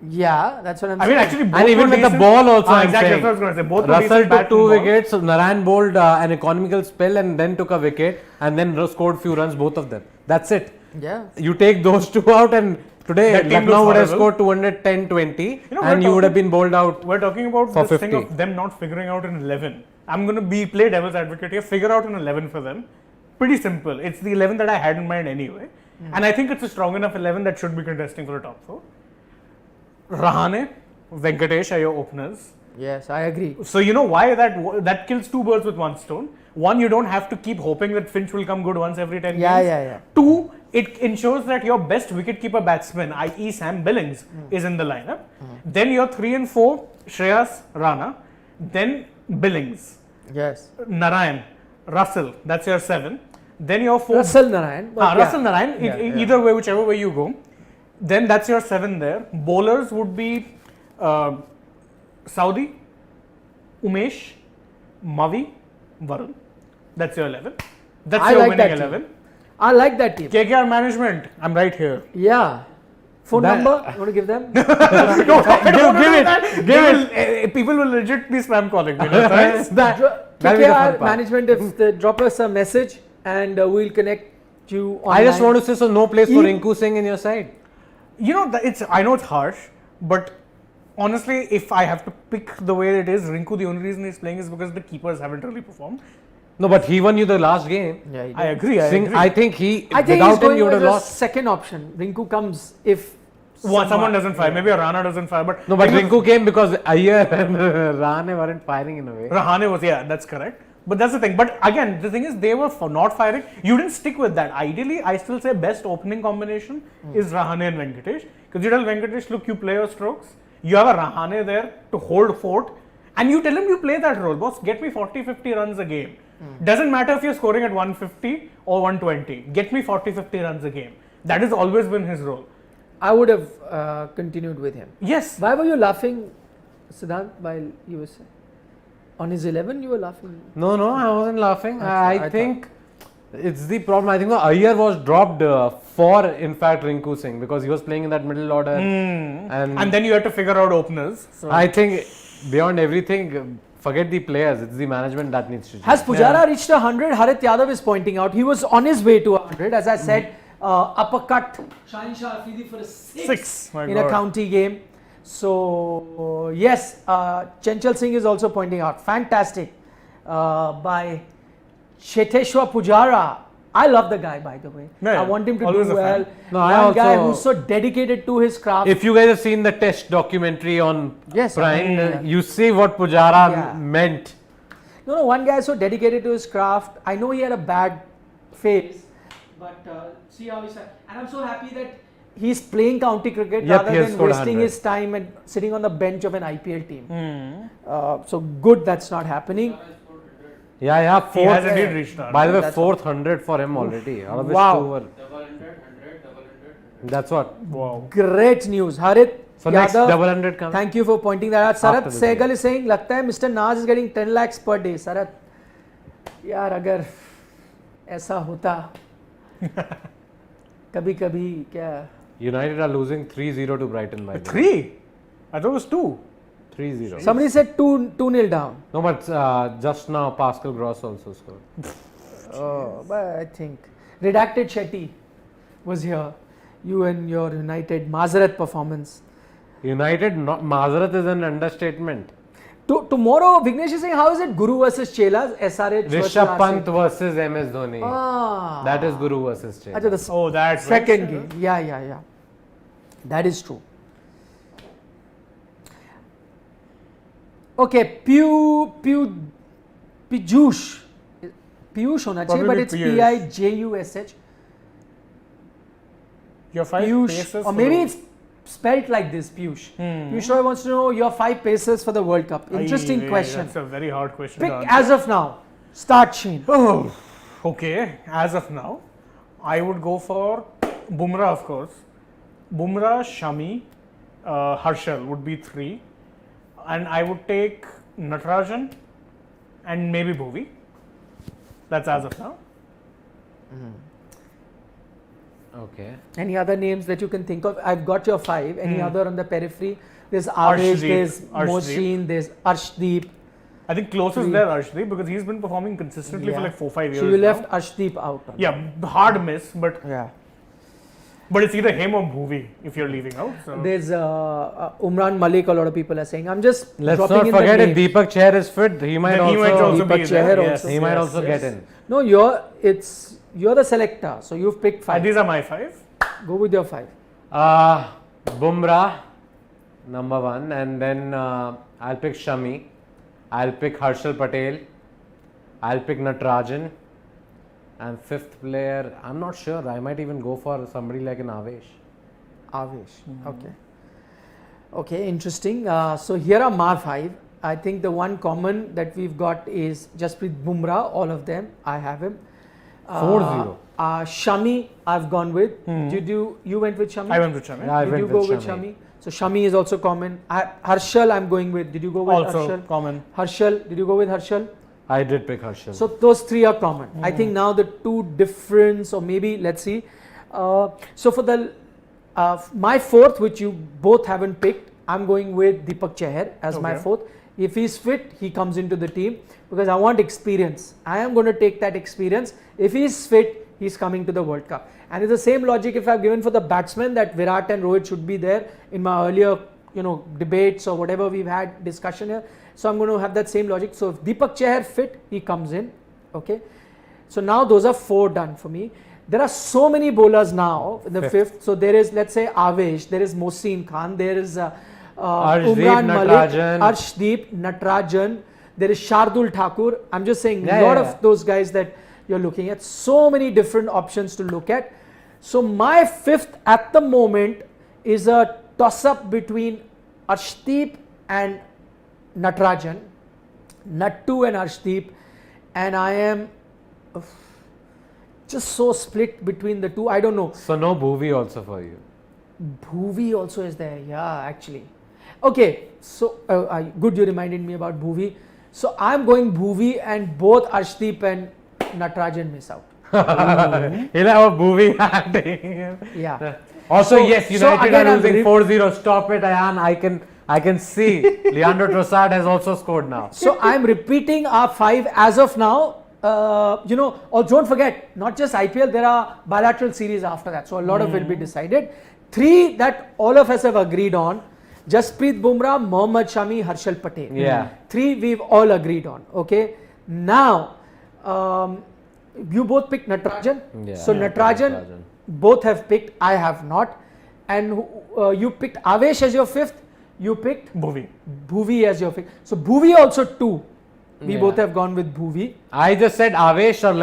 Speaker 3: Yeah, that's what I'm
Speaker 2: I
Speaker 3: saying.
Speaker 2: mean, actually, both
Speaker 1: And even
Speaker 2: were
Speaker 1: with the
Speaker 2: decent.
Speaker 1: ball also, I'm
Speaker 2: exactly,
Speaker 1: saying.
Speaker 2: that's what I was going to say. Both were
Speaker 1: Russell
Speaker 2: decent
Speaker 1: took
Speaker 2: bat
Speaker 1: 2
Speaker 2: and ball.
Speaker 1: wickets, Naran bowled an economical spell and then took a wicket and then scored few runs, both of them. That's it.
Speaker 3: Yeah.
Speaker 1: You take those two out and today
Speaker 2: That team
Speaker 1: Lucknow
Speaker 2: looks
Speaker 1: would have
Speaker 2: horrible.
Speaker 1: scored 210, 20
Speaker 2: You know,
Speaker 1: and
Speaker 2: we're
Speaker 1: you would have
Speaker 2: talking-
Speaker 1: been bowled out.
Speaker 2: We're talking about
Speaker 1: For
Speaker 2: this thing
Speaker 1: 50.
Speaker 2: of them not figuring out an 11. I'm going to play devil's advocate here, figure out an 11 for them. Pretty simple. It's the 11 that I had in mind anyway. And I think it's a strong enough 11 that should be contesting for a top 4. Rahane, Venkatesh are your openers.
Speaker 3: Yes, I agree.
Speaker 2: So you know why that kills two birds with one stone. One, you don't have to keep hoping that Finch will come good once every 10
Speaker 3: Yeah,
Speaker 2: games.
Speaker 3: yeah.
Speaker 2: Two, it ensures that your best wicketkeeper batsman, i.e. Sam Billings, is in the lineup. Then your 3 and 4, Shreyas, Rana. Then Billings,
Speaker 3: Yes.
Speaker 2: Narayan, Russell, that's your 7. Then your 4,
Speaker 3: Russell Narayan. but yeah.
Speaker 2: Russell Narayan, either way, whichever way you go. Then that's your 7 there. Bowlers would be Saudi, Umesh, Mavi, Varun. That's your 11. That's
Speaker 3: I
Speaker 2: your
Speaker 3: like
Speaker 2: winning
Speaker 3: that team.
Speaker 2: 11.
Speaker 3: I like that team.
Speaker 2: KKR management, I'm right here.
Speaker 3: Yeah. Phone
Speaker 1: That-
Speaker 3: number? You want to give them?
Speaker 2: No, I don't wanna do that. People will legit be spam calling me. Right?
Speaker 1: That'll be the fun
Speaker 3: KKR
Speaker 1: part.
Speaker 3: management, if they drop us a message and we'll connect you online.
Speaker 1: I just want to say, so no place for
Speaker 3: If-
Speaker 1: Rinku Singh in your side.
Speaker 2: You know, I know it's harsh, but honestly, if I have to pick the way it is, Rinku, the only reason he's playing is because the keepers haven't really performed.
Speaker 1: No, but he won you the last game.
Speaker 3: Yeah, he did.
Speaker 2: I agree. I
Speaker 1: Singh,
Speaker 2: agree.
Speaker 1: I think
Speaker 3: I think he's
Speaker 1: without him
Speaker 3: going
Speaker 1: you would
Speaker 3: as
Speaker 1: have
Speaker 3: a
Speaker 1: lost.
Speaker 3: second option. Rinku comes if
Speaker 2: Someone doesn't fire. Maybe a Rana doesn't fire. But
Speaker 1: No, but
Speaker 2: thing is,
Speaker 1: Rinku came because Iyer and Rahane weren't firing in a way.
Speaker 2: Rahane was, yeah, that's correct. But that's the thing. But again, the thing is, they were for not firing. You didn't stick with that. Ideally, I still say best opening combination is Rahane and Venkatesh. Because you tell Venkatesh, look, you play your strokes. You have a Rahane there to hold fort. And you tell him you play that role. Boss, get me 40, 50 runs a game. Doesn't matter if you're scoring at 150 or 120. Get me 40, 50 runs a game. That has always been his role.
Speaker 3: I would have continued with him.
Speaker 2: Yes.
Speaker 3: Why were you laughing, Siddhant, while you were saying? On his 11, you were laughing.
Speaker 1: No, I wasn't laughing. I
Speaker 3: I
Speaker 1: think it's the problem. I think the Iyer was dropped for, in fact, Rinku Singh because he was playing in that middle order.
Speaker 2: And then you had to figure out openers. So.
Speaker 1: I think beyond everything, forget the players. It's the management that needs to change.
Speaker 3: Has Pujara reached 100? Harit Yadav is pointing out. He was on his way to 100. As I said, uppercut Shaheen Shah Afridi for a 6
Speaker 2: My
Speaker 3: in a
Speaker 2: God.
Speaker 3: county game. So, yes, Chanchal Singh is also pointing out. Fantastic by Cheteshwar Pujara. I love the guy, by the way.
Speaker 2: Yeah,
Speaker 3: I want him to
Speaker 2: always
Speaker 3: do
Speaker 2: a
Speaker 3: well.
Speaker 2: fan.
Speaker 1: No, I
Speaker 3: One guy
Speaker 1: also-
Speaker 3: who's so dedicated to his craft.
Speaker 1: If you guys have seen the test documentary on
Speaker 3: Yes,
Speaker 1: Prime,
Speaker 3: yeah.
Speaker 1: you see what Pujara
Speaker 3: Yeah.
Speaker 1: meant.
Speaker 3: No, one guy is so dedicated to his craft. I know he had a bad phase, but see how he's. And I'm so happy that he's playing county cricket
Speaker 1: Yep,
Speaker 3: rather
Speaker 1: he has
Speaker 3: than
Speaker 1: scored
Speaker 3: wasting
Speaker 1: 100.
Speaker 3: his time and sitting on the bench of an IPL team. So good that's not happening.
Speaker 1: Yeah,
Speaker 2: He has
Speaker 1: fourth.
Speaker 2: indeed reached out.
Speaker 1: By the way,
Speaker 3: That's
Speaker 1: fourth 100 for him already. Out of which
Speaker 3: Wow.
Speaker 1: 2 were.
Speaker 4: Double 100, 100, double 100.
Speaker 1: That's what.
Speaker 2: Wow.
Speaker 3: Great news, Harit.
Speaker 1: So next
Speaker 3: Yadav,
Speaker 1: double 100 comes.
Speaker 3: thank you for pointing that out. Sarat
Speaker 1: After the
Speaker 3: Sehgal
Speaker 1: game.
Speaker 3: is saying, लगता है Mr. Naz is getting 10 lakhs per day. Sarat, यार अगर ऐसा होता कभी-कभी क्या
Speaker 1: United are losing 3-0 to Brighton by the way.
Speaker 2: 3? I thought it was 2.
Speaker 1: 3-0.
Speaker 3: Somebody said 2-0 down.
Speaker 1: No, but just now Pascal Gross also scored.
Speaker 3: Oh, but I think Redacted Shetty was here. You and your United Mazarat performance.
Speaker 1: United, not Mazarat is an understatement.
Speaker 3: Tomorrow, Vignesh is saying, how is it Guru versus Chelas? SRH versus
Speaker 1: Rishabh Pant
Speaker 3: RCB?
Speaker 1: versus MS Dhoni.
Speaker 3: Ah.
Speaker 1: That is Guru versus Chelsea.
Speaker 3: Achha, the
Speaker 2: Oh, that's
Speaker 3: second
Speaker 2: right.
Speaker 3: game. Yeah. That is true. Okay, Piyush. Piyush होना चाहिए, but
Speaker 2: Probably
Speaker 3: it's
Speaker 2: Piyush.
Speaker 3: P-I-J-U-S-H.
Speaker 2: Your 5
Speaker 3: Piyush.
Speaker 2: paces
Speaker 3: Or
Speaker 2: for
Speaker 3: maybe
Speaker 2: the-
Speaker 3: it's spelt like this, Piyush. Piyush Roy wants to know your 5 paces for the World Cup. Interesting question.
Speaker 2: That's a very hard question.
Speaker 3: Pick
Speaker 2: to answer.
Speaker 3: as of now. Start, Shane.
Speaker 2: Oh, okay. As of now, I would go for Bumrah, of course. Bumrah, Shami, Harshal would be 3, and I would take Natarajan and maybe Bhuvi. That's as of now.
Speaker 1: Okay.
Speaker 3: Any other names that you can think of? I've got your 5. Any other on the periphery? There's Avesh,
Speaker 2: Arshdeep.
Speaker 3: there's
Speaker 2: Arshdeep.
Speaker 3: Mohsin, there's Arshdeep.
Speaker 2: I think closest there, Arshdeep, because he's been performing consistently for like 4-5 years.
Speaker 3: So you
Speaker 2: now.
Speaker 3: left Arshdeep out.
Speaker 2: Yeah, hard miss, but
Speaker 3: Yeah.
Speaker 2: it's either him or Bhuvi if you're leaving out. So.
Speaker 3: There's Umran Malik, a lot of people are saying. I'm just
Speaker 1: Let's
Speaker 3: dropping
Speaker 1: not
Speaker 3: in
Speaker 1: forget
Speaker 3: the
Speaker 1: if
Speaker 3: names.
Speaker 1: Deepak Chair is fit, he might
Speaker 2: Then he might also
Speaker 3: Deepak
Speaker 2: be
Speaker 3: Chahar
Speaker 2: there.
Speaker 3: also.
Speaker 1: he might
Speaker 3: Yes,
Speaker 1: also
Speaker 3: yes.
Speaker 1: get in.
Speaker 3: No, you're the selector, so you've picked 5.
Speaker 2: These are my 5.
Speaker 3: Go with your 5.
Speaker 1: Bumrah, number 1, and then I'll pick Shami. I'll pick Harshal Patel. I'll pick Natarajan. And 5th player, I'm not sure. I might even go for somebody like an Avesh.
Speaker 3: Avesh. Okay. Okay, interesting. So here are my 5. I think the one common that we've got is Jasprit Bumrah, all of them. I have him.
Speaker 1: 4-0.
Speaker 3: Shami, I've gone with. You went with Shami?
Speaker 2: I went with Shami.
Speaker 1: Yeah, I
Speaker 3: Did
Speaker 1: went
Speaker 3: you go with
Speaker 1: Shami.
Speaker 3: Shami? So Shami is also common. Harshal, I'm going with. Did you go with
Speaker 2: Also
Speaker 3: Harshal?
Speaker 2: common.
Speaker 3: Harshal, did you go with Harshal?
Speaker 1: I did pick Harshal.
Speaker 3: So those 3 are common. I think now the 2 difference, or maybe let's see. So for the my 4th, which you both haven't picked, I'm going with Deepak Chahar as my
Speaker 2: Okay.
Speaker 3: 4th. If he's fit, he comes into the team because I want experience. I am going to take that experience. If he's fit, he's coming to the World Cup. And it's the same logic if I've given for the batsmen that Virat and Rohit should be there in my earlier, debates or whatever we've had discussion here. So I'm going to have that same logic. So if Deepak Chahar fit, he comes in. Okay. So now those are 4 done for me. There are so many bowlers now in the 5th. So there is, let's say, Avesh, there is Mohsin Khan, there is Umran Malik,
Speaker 1: Natarajan.
Speaker 3: Arshdeep, Natarajan, there is Shardul Thakur. I'm just saying
Speaker 1: Yeah,
Speaker 3: a lot
Speaker 1: yeah,
Speaker 3: of those guys that you're looking at. So many different options to look at. So my 5th at the moment is a toss-up between Arshdeep and Natarajan, Nattu and Arshdeep, and I am just so split between the 2. I don't know.
Speaker 1: So no Bhuvi also for you.
Speaker 3: Bhuvi also is there, yeah, actually. Okay, so good you reminded me about Bhuvi. So I'm going Bhuvi, and both Arshdeep and Natarajan miss out.
Speaker 1: He'll have a Bhuvi acting.
Speaker 3: Yeah.
Speaker 1: Also,
Speaker 3: So-
Speaker 1: yes,
Speaker 3: so
Speaker 1: United
Speaker 3: again,
Speaker 1: are
Speaker 3: I'm
Speaker 1: losing 4-0. Stop it, Ayan. I can see Leandro Trossard has also scored now.
Speaker 3: So I'm repeating our 5 as of now. Or don't forget, not just IPL, there are bilateral series after that. So a lot of it will be decided. 3 that all of us have agreed on: Jasprit Bumrah, Mohammad Shami, Harshal Patel.
Speaker 1: Yeah.
Speaker 3: 3 we've all agreed on. Okay. Now, you both picked Natarajan.
Speaker 1: Yeah.
Speaker 3: So
Speaker 1: Yeah,
Speaker 3: Natarajan, both have picked. I have not. And you picked Avesh as your 5th. You picked Bhuvi as your 5th. So Bhuvi also 2. We
Speaker 1: Yeah.
Speaker 3: both have gone with Bhuvi.
Speaker 1: I just said Avesh or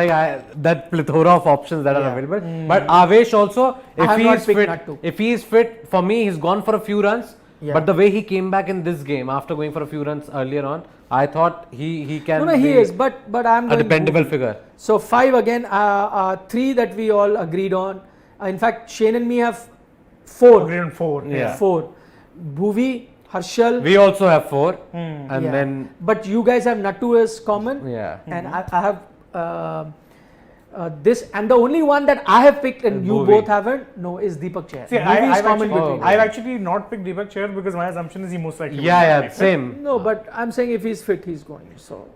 Speaker 1: that plethora of options that are
Speaker 3: Yeah.
Speaker 1: available. But Avesh also,
Speaker 3: I have
Speaker 1: if he
Speaker 3: not
Speaker 1: is
Speaker 3: picked
Speaker 1: fit,
Speaker 3: Nattu.
Speaker 1: if he is fit, for me, he's gone for a few runs.
Speaker 3: Yeah.
Speaker 1: But the way he came back in this game after going for a few runs earlier on, I thought he can
Speaker 3: No,
Speaker 1: be
Speaker 3: he is. But I'm
Speaker 1: a
Speaker 3: going
Speaker 1: dependable
Speaker 3: Bhuvi.
Speaker 1: figure.
Speaker 3: So 5 again. 3 that we all agreed on. In fact, Shane and me have 4.
Speaker 2: Agreed on 4.
Speaker 1: Yeah.
Speaker 3: 4. Bhuvi, Harshal.
Speaker 1: We also have 4. And
Speaker 3: yeah.
Speaker 1: then,
Speaker 3: But you guys have Nattu as common.
Speaker 1: yeah.
Speaker 3: And I have this, and the only one that I have picked and you
Speaker 1: Bhuvi.
Speaker 3: both haven't, is Deepak Chahar.
Speaker 2: See,
Speaker 3: Bhuvi is
Speaker 2: I've
Speaker 3: common
Speaker 2: actually,
Speaker 3: between.
Speaker 2: I've actually not picked Deepak Chahar because my assumption is he most likely will
Speaker 1: Yeah,
Speaker 2: not
Speaker 1: yeah,
Speaker 2: be fit.
Speaker 1: same.
Speaker 3: No, but I'm saying if he's fit, he's going. So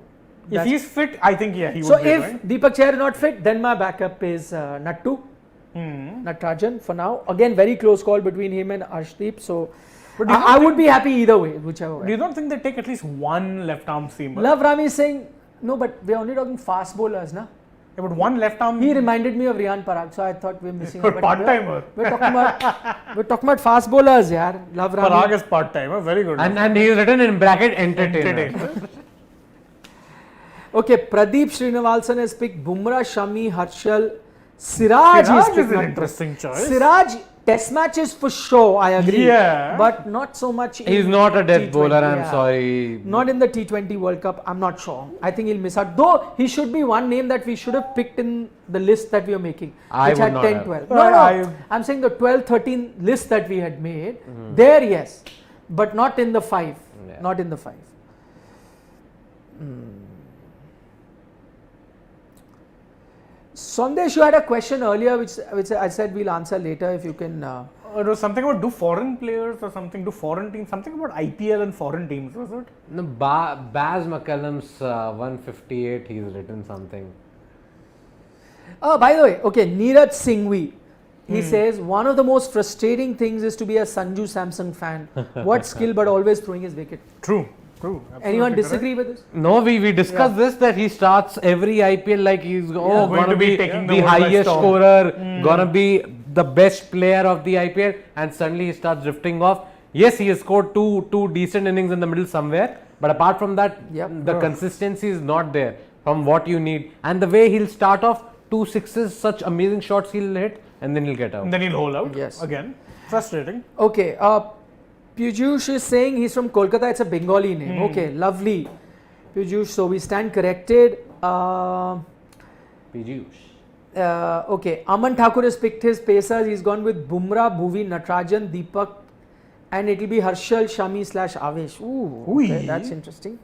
Speaker 2: If
Speaker 3: that's-
Speaker 2: he's fit, I think he
Speaker 3: so
Speaker 2: would be
Speaker 3: if
Speaker 2: going.
Speaker 3: Deepak Chahar is not fit, then my backup is Nattu, Natarajan for now. Again, very close call between him and Arshdeep. So
Speaker 2: But do you
Speaker 3: I would be happy either way, whichever way.
Speaker 2: You don't think they take at least one left arm seamer?
Speaker 3: Love Rami is saying no, but we're only talking fast bowlers, na.
Speaker 2: Yeah, but one left arm.
Speaker 3: He reminded me of Riyan Parag, so I thought we're missing.
Speaker 2: For
Speaker 3: but
Speaker 2: part-timer.
Speaker 3: We're talking about fast bowlers, yaar. Love Rami.
Speaker 2: Parag is part timer. Very good.
Speaker 1: And he's written in bracket entertainer.
Speaker 2: Entertainer.
Speaker 3: Okay, Pradeep Srinivasan has picked Bumrah, Shami, Harshal, Siraj. he's
Speaker 2: Siraj
Speaker 3: picked
Speaker 2: is an
Speaker 3: Nattu.
Speaker 2: interesting choice.
Speaker 3: Siraj Test matches for sure, I agree.
Speaker 2: Yeah.
Speaker 3: But not so much.
Speaker 1: He's
Speaker 3: in
Speaker 1: not a death
Speaker 3: T20,
Speaker 1: bowler, I'm
Speaker 3: yeah.
Speaker 1: sorry.
Speaker 3: Not in the T20 World Cup, I'm not sure. I think he'll miss out. Though he should be one name that we should have picked in the list that we are making,
Speaker 1: I
Speaker 3: which
Speaker 1: would
Speaker 3: had
Speaker 1: not
Speaker 3: 10,
Speaker 1: have.
Speaker 3: 12.
Speaker 2: No,
Speaker 3: No, I'm saying the 12, 13 list that we had made. There, yes. But not in the 5.
Speaker 1: Yeah.
Speaker 3: Not in the 5. Sandesh, you had a question earlier which I said we'll answer later if you can.
Speaker 2: It was something about do foreign players or something, do foreign teams, something about IPL and foreign teams, was it?
Speaker 1: No, Baz McCallum's 158, he's written something.
Speaker 3: Oh, by the way, okay, Neeraj Singhvi. He says one of the most frustrating things is to be a Sanju Samson fan. What skill, but always throwing his wicket.
Speaker 2: True.
Speaker 3: Anyone
Speaker 2: Absolutely
Speaker 3: disagree with this?
Speaker 1: No, we discussed this that he starts every IPL like he's
Speaker 2: going
Speaker 1: gonna
Speaker 2: to be
Speaker 1: be
Speaker 2: taking the
Speaker 1: the
Speaker 2: world by
Speaker 1: highest
Speaker 2: storm.
Speaker 1: scorer, gonna be the best player of the IPL, and suddenly he starts drifting off. Yes, he has scored two decent innings in the middle somewhere, but apart from that, the consistency is not there from what you need. And the way he'll start off, 2 sixes, such amazing shots he'll hit, and then he'll get out.
Speaker 2: And then he'll hold out.
Speaker 3: Yes.
Speaker 2: Again. Frustrating.
Speaker 3: Okay, Piyush is saying he's from Kolkata, it's a Bengali name. Okay, lovely. Piyush, so we stand corrected.
Speaker 1: Piyush.
Speaker 3: Okay, Aman Thakur has picked his pacers. He's gone with Bumrah, Bhuvi, Natarajan, Deepak, and it'll be Harshal, Shami / Avesh. Ooh, okay, that's interesting.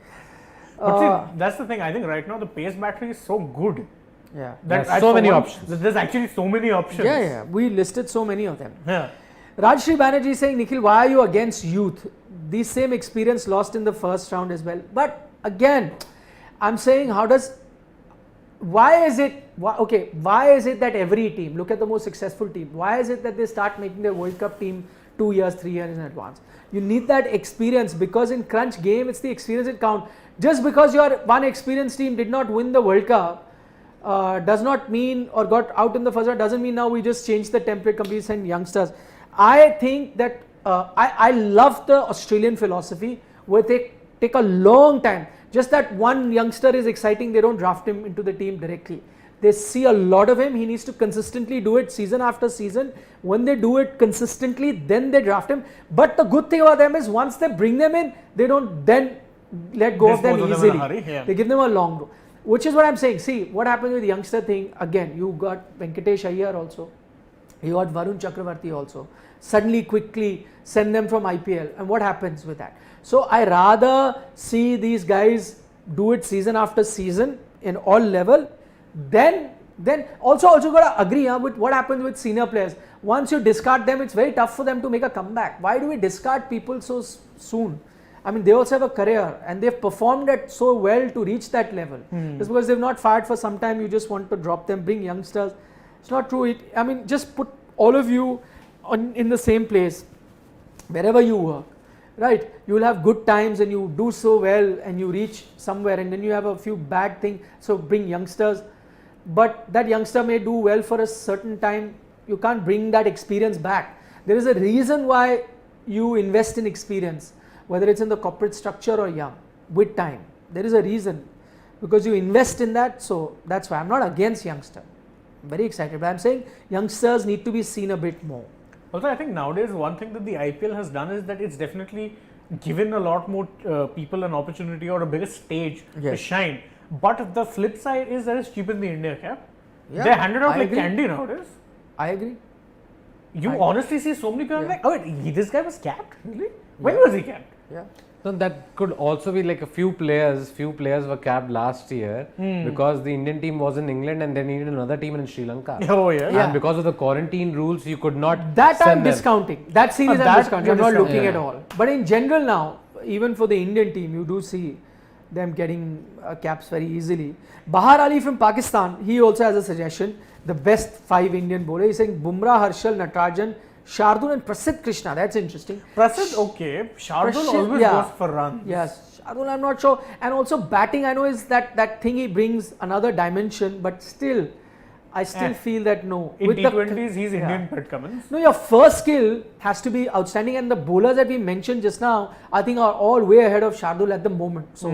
Speaker 2: But see, that's the thing. I think right now the pace battery is so good.
Speaker 3: Yeah.
Speaker 2: That
Speaker 1: There's so many
Speaker 2: for
Speaker 1: options.
Speaker 2: There's actually so many options.
Speaker 3: Yeah, we listed so many of them.
Speaker 2: Yeah.
Speaker 3: Rajshri Banerjee is saying, Nikhil, why are you against youth? These same experience lost in the first round as well. But again, I'm saying, why is it that every team, look at the most successful team, why is it that they start making their World Cup team 2 years, 3 years in advance? You need that experience, because in crunch game, it's the experience that counts. Just because your one experienced team did not win the World Cup, does not mean, or got out in the first round, doesn't mean now we just change the template completely, send youngsters. I think that I love the Australian philosophy where they take a long time. Just that one youngster is exciting, they don't draft him into the team directly. They see a lot of him, he needs to consistently do it season after season. When they do it consistently, then they draft him. But the good thing about them is once they bring them in, they don't then let go of them
Speaker 2: Dispose
Speaker 3: easily.
Speaker 2: in a hurry, yeah.
Speaker 3: They give them a long go. Which is what I'm saying. See, what happens with the youngster thing, again, you got Venkatesh Iyer also. You got Varun Chakravarti also. Suddenly, quickly send them from IPL. And what happens with that? So, I rather see these guys do it season after season in all level. Then also got to agree with what happens with senior players. Once you discard them, it's very tough for them to make a comeback. Why do we discard people so soon? I mean, they also have a career and they've performed it so well to reach that level. Just because they've not fired for some time, you just want to drop them, bring youngsters. It's not true. Just put all of you in the same place, wherever you work, right? You will have good times and you do so well and you reach somewhere, and then you have a few bad things. So bring youngsters, but that youngster may do well for a certain time. You can't bring that experience back. There is a reason why you invest in experience, whether it's in the corporate structure or young, with time. There is a reason, because you invest in that. So that's why I'm not against youngster. I'm very excited, but I'm saying youngsters need to be seen a bit more.
Speaker 2: Also, I think nowadays one thing that the IPL has done is that it's definitely given a lot more people an opportunity or a bigger stage to shine. But the flip side is that it's cheapened the India cap.
Speaker 3: Yeah,
Speaker 2: They're handed out
Speaker 3: I
Speaker 2: like
Speaker 3: agree.
Speaker 2: candy nowadays.
Speaker 3: I agree.
Speaker 2: You honestly see so many people like, oh, this guy was capped? Really? When
Speaker 3: Yeah.
Speaker 2: was he capped?
Speaker 3: Yeah.
Speaker 1: So that could also be like a few players were capped last year because the Indian team was in England and they needed another team in Sri Lanka.
Speaker 2: Oh, yeah.
Speaker 3: Yeah.
Speaker 1: And because of the quarantine rules, you could not
Speaker 3: That
Speaker 1: send
Speaker 3: I'm
Speaker 1: them.
Speaker 3: discounting. That series I'm
Speaker 2: that
Speaker 3: discounting. I'm
Speaker 2: you're
Speaker 3: not looking
Speaker 1: discounting.
Speaker 3: at all. But in general now, even for the Indian team, you do see them getting caps very easily. Bahar Ali from Pakistan, he also has a suggestion. The best 5 Indian bowlers. He's saying Bumrah, Harshal, Natarajan, Shardul and Prasidh Krishna. That's interesting.
Speaker 2: Prasidh, okay. Shardul
Speaker 3: Prasidh,
Speaker 2: always
Speaker 3: yeah.
Speaker 2: goes for runs.
Speaker 3: Yes, Shardul, I'm not sure. And also batting, I know is that thing he brings another dimension, but still, I still feel that no.
Speaker 2: In
Speaker 3: with the-
Speaker 2: T20s, he's
Speaker 3: yeah.
Speaker 2: Indian Pat Cummins.
Speaker 3: No, your first skill has to be outstanding, and the bowlers that we mentioned just now, I think are all way ahead of Shardul at the moment. So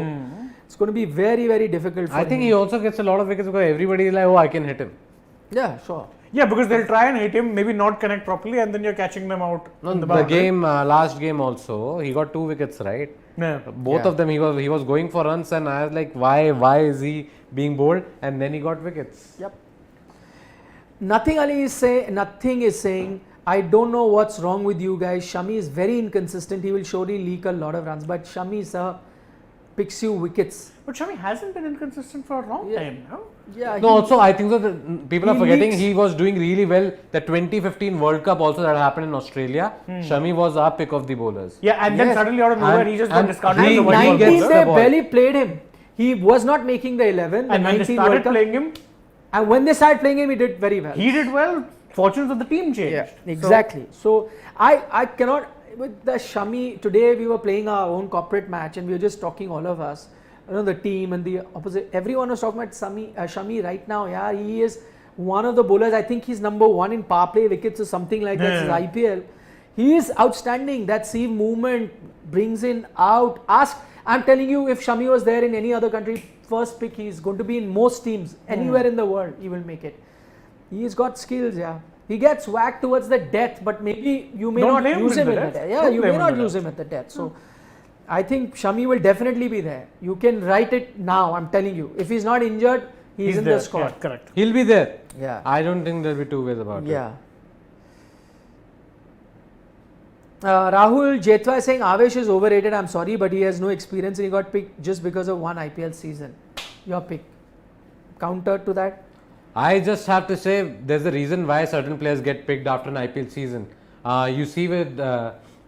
Speaker 3: it's going to be very, very difficult for
Speaker 1: I think
Speaker 3: him.
Speaker 1: he also gets a lot of wickets because everybody is like, oh, I can hit him.
Speaker 3: Yeah, sure.
Speaker 2: Yeah, because they'll try and hit him, maybe not connect properly, and then you're catching them out.
Speaker 1: No,
Speaker 2: in the
Speaker 1: the
Speaker 2: boundary.
Speaker 1: game, last game also, he got 2 wickets, right?
Speaker 2: Yeah.
Speaker 1: Both of them, he was going for runs, and I was like, why is he being bowled? And then he got wickets.
Speaker 3: Yep. Nothing is saying, I don't know what's wrong with you guys. Shami is very inconsistent. He will surely leak a lot of runs. But Shami, sir, picks you wickets.
Speaker 2: But Shami hasn't been inconsistent for a long time, no?
Speaker 3: Yeah.
Speaker 1: No, also I think so that people are
Speaker 3: he
Speaker 1: forgetting
Speaker 3: leaks.
Speaker 1: he was doing really well. The 2015 World Cup also that happened in Australia. Shami was our pick of the bowlers.
Speaker 2: Yeah, and then
Speaker 3: Yes.
Speaker 2: suddenly out of nowhere,
Speaker 1: And-
Speaker 2: he just got
Speaker 1: and
Speaker 2: discarded
Speaker 1: he-
Speaker 2: as a
Speaker 1: he
Speaker 2: white ball
Speaker 1: gets
Speaker 3: 19,
Speaker 2: bowler.
Speaker 3: they
Speaker 1: the ball.
Speaker 3: barely played him. He was not making the 11. The
Speaker 2: And when they
Speaker 3: 19
Speaker 2: started
Speaker 3: World Cup.
Speaker 2: playing him,
Speaker 3: And when they started playing him, he did very well.
Speaker 2: he did well. Fortunes of the team changed.
Speaker 3: Yeah, exactly. So I cannot with the Shami. Today we were playing our own corporate match and we were just talking, all of us, the team and the opposite. Everyone was talking about Shami right now. Yeah, he is one of the bowlers. I think he's number 1 in power play wickets or something like that.
Speaker 2: Yeah.
Speaker 3: His IPL. He is outstanding. That seam movement brings in out. I'm telling you, if Shami was there in any other country, first pick, he's going to be in most teams anywhere in the world. He will make it. He's got skills, yeah. He gets whacked towards the death, but maybe you may
Speaker 2: Don't
Speaker 3: not
Speaker 2: blame him
Speaker 3: use
Speaker 2: in
Speaker 3: him
Speaker 2: the
Speaker 3: in the
Speaker 2: death.
Speaker 3: death. Yeah,
Speaker 2: Don't
Speaker 3: you
Speaker 2: blame
Speaker 3: may
Speaker 2: him in
Speaker 3: not
Speaker 2: the
Speaker 3: use him at the death. So I think Shami will definitely be there. You can write it now, I'm telling you. If he's not injured, he's in
Speaker 2: there.
Speaker 3: the squad.
Speaker 2: Yeah, correct.
Speaker 1: He'll be there.
Speaker 3: Yeah.
Speaker 1: I don't think there'll be two ways about it.
Speaker 3: Yeah. Rahul Jetwa is saying Avesh is overrated. I'm sorry, but he has no experience and he got picked just because of one IPL season. Your pick. Counter to that?
Speaker 1: I just have to say there's a reason why certain players get picked after an IPL season. You see with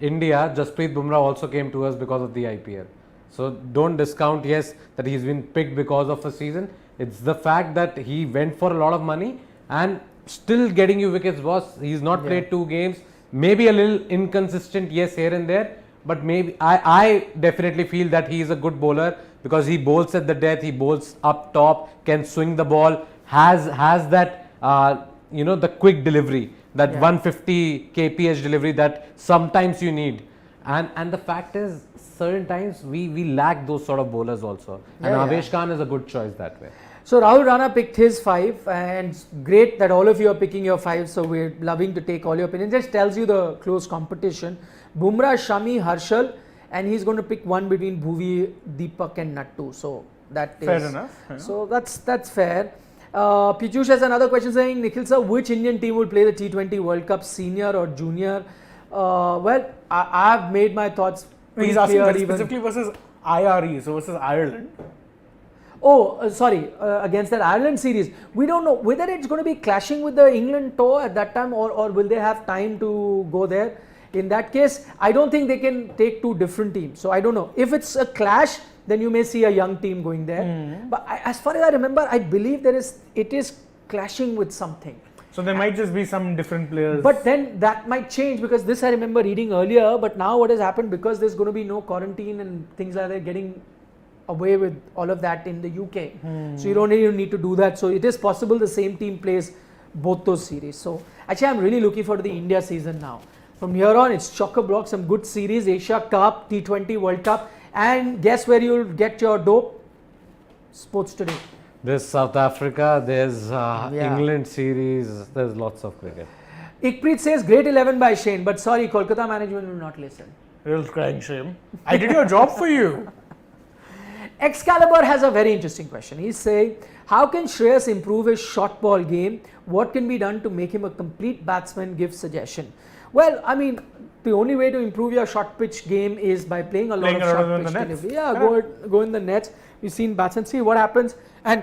Speaker 1: India, Jasprit Bumrah also came to us because of the IPL. So don't discount, yes, that he's been picked because of a season. It's the fact that he went for a lot of money and still getting you wickets, boss. He's not played 2 games. Maybe a little inconsistent, yes, here and there. But maybe I definitely feel that he is a good bowler because he bowls at the death, he bowls up top, can swing the ball, has that the quick delivery, that 150 kph delivery that sometimes you need. And the fact is, certain times we lack those sort of bowlers also. And Avesh Khan is a good choice that way.
Speaker 3: So Rahul Rana picked his 5 and it's great that all of you are picking your 5, so we're loving to take all your opinions. Just tells you the close competition. Bumrah, Shami, Harshal, and he's going to pick one between Bhuvi, Deepak and Nattu. So that is
Speaker 2: Fair enough. Yeah.
Speaker 3: So that's fair. Piyush has another question saying, Nikhil sir, which Indian team will play the T20 World Cup, senior or junior? Well, I've made my thoughts pretty
Speaker 2: He's asking
Speaker 3: clear
Speaker 2: that
Speaker 3: even.
Speaker 2: specifically versus IRE, so versus Ireland.
Speaker 3: Oh, sorry, against that Ireland series. We don't know whether it's going to be clashing with the England tour at that time or will they have time to go there. In that case, I don't think they can take 2 different teams. So I don't know. If it's a clash, then you may see a young team going there. But as far as I remember, I believe it is clashing with something.
Speaker 2: So there might just be some different players.
Speaker 3: But then that might change because this I remember reading earlier. But now what has happened, because there's going to be no quarantine and things like that, getting away with all of that in the UK. So you don't even need to do that. So it is possible the same team plays both those series. So actually I'm really looking forward to the India season now. From here on it's chock-a-block, some good series, Asia Cup, T20 World Cup, and guess where you'll get your dope? Sports Today.
Speaker 1: There's South Africa, there's England series, there's lots of cricket.
Speaker 3: Ikpreet says great 11 by Shane, but sorry, Kolkata management will not listen.
Speaker 2: Real crying shame. I did your job for you.
Speaker 3: Excalibur has a very interesting question. He's saying, how can Shreyas improve his short ball game? What can be done to make him a complete batsman? Give suggestion. Well, I mean, the only way to improve your short pitch game is by playing a lot of short pitch delivery. Yeah, go in the nets. We've seen batsmen, see what happens. And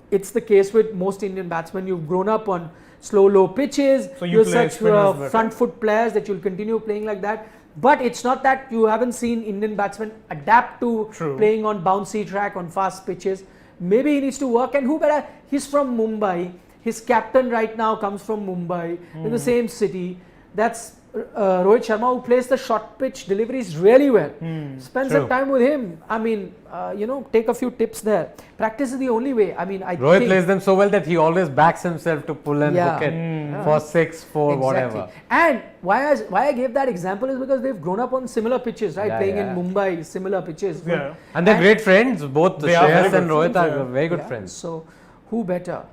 Speaker 3: it's the case with most Indian batsmen. You've grown up on slow, low pitches.
Speaker 2: So
Speaker 3: you're
Speaker 2: play
Speaker 3: such
Speaker 2: spinners better.
Speaker 3: front foot players that you'll continue playing like that. But it's not that you haven't seen Indian batsmen adapt to playing on bouncy track, on fast pitches. Maybe he needs to work. And who better? He's from Mumbai. His captain right now comes from Mumbai, in the same city. That's Rohit Sharma, who plays the short pitch deliveries really well. Spend some time with him. I mean, take a few tips there. Practice is the only way. I mean,
Speaker 1: Rohit plays them so well that he always backs himself to pull and hook it for 6, 4, whatever.
Speaker 3: And why I gave that example is because they've grown up on similar pitches, right? Playing in Mumbai, similar pitches.
Speaker 2: Yeah.
Speaker 1: And they're great friends. Both
Speaker 2: They are
Speaker 1: Shreyas
Speaker 2: very
Speaker 1: and
Speaker 2: good
Speaker 1: Rohit
Speaker 2: friends,
Speaker 1: are very good friends.
Speaker 3: So, who better?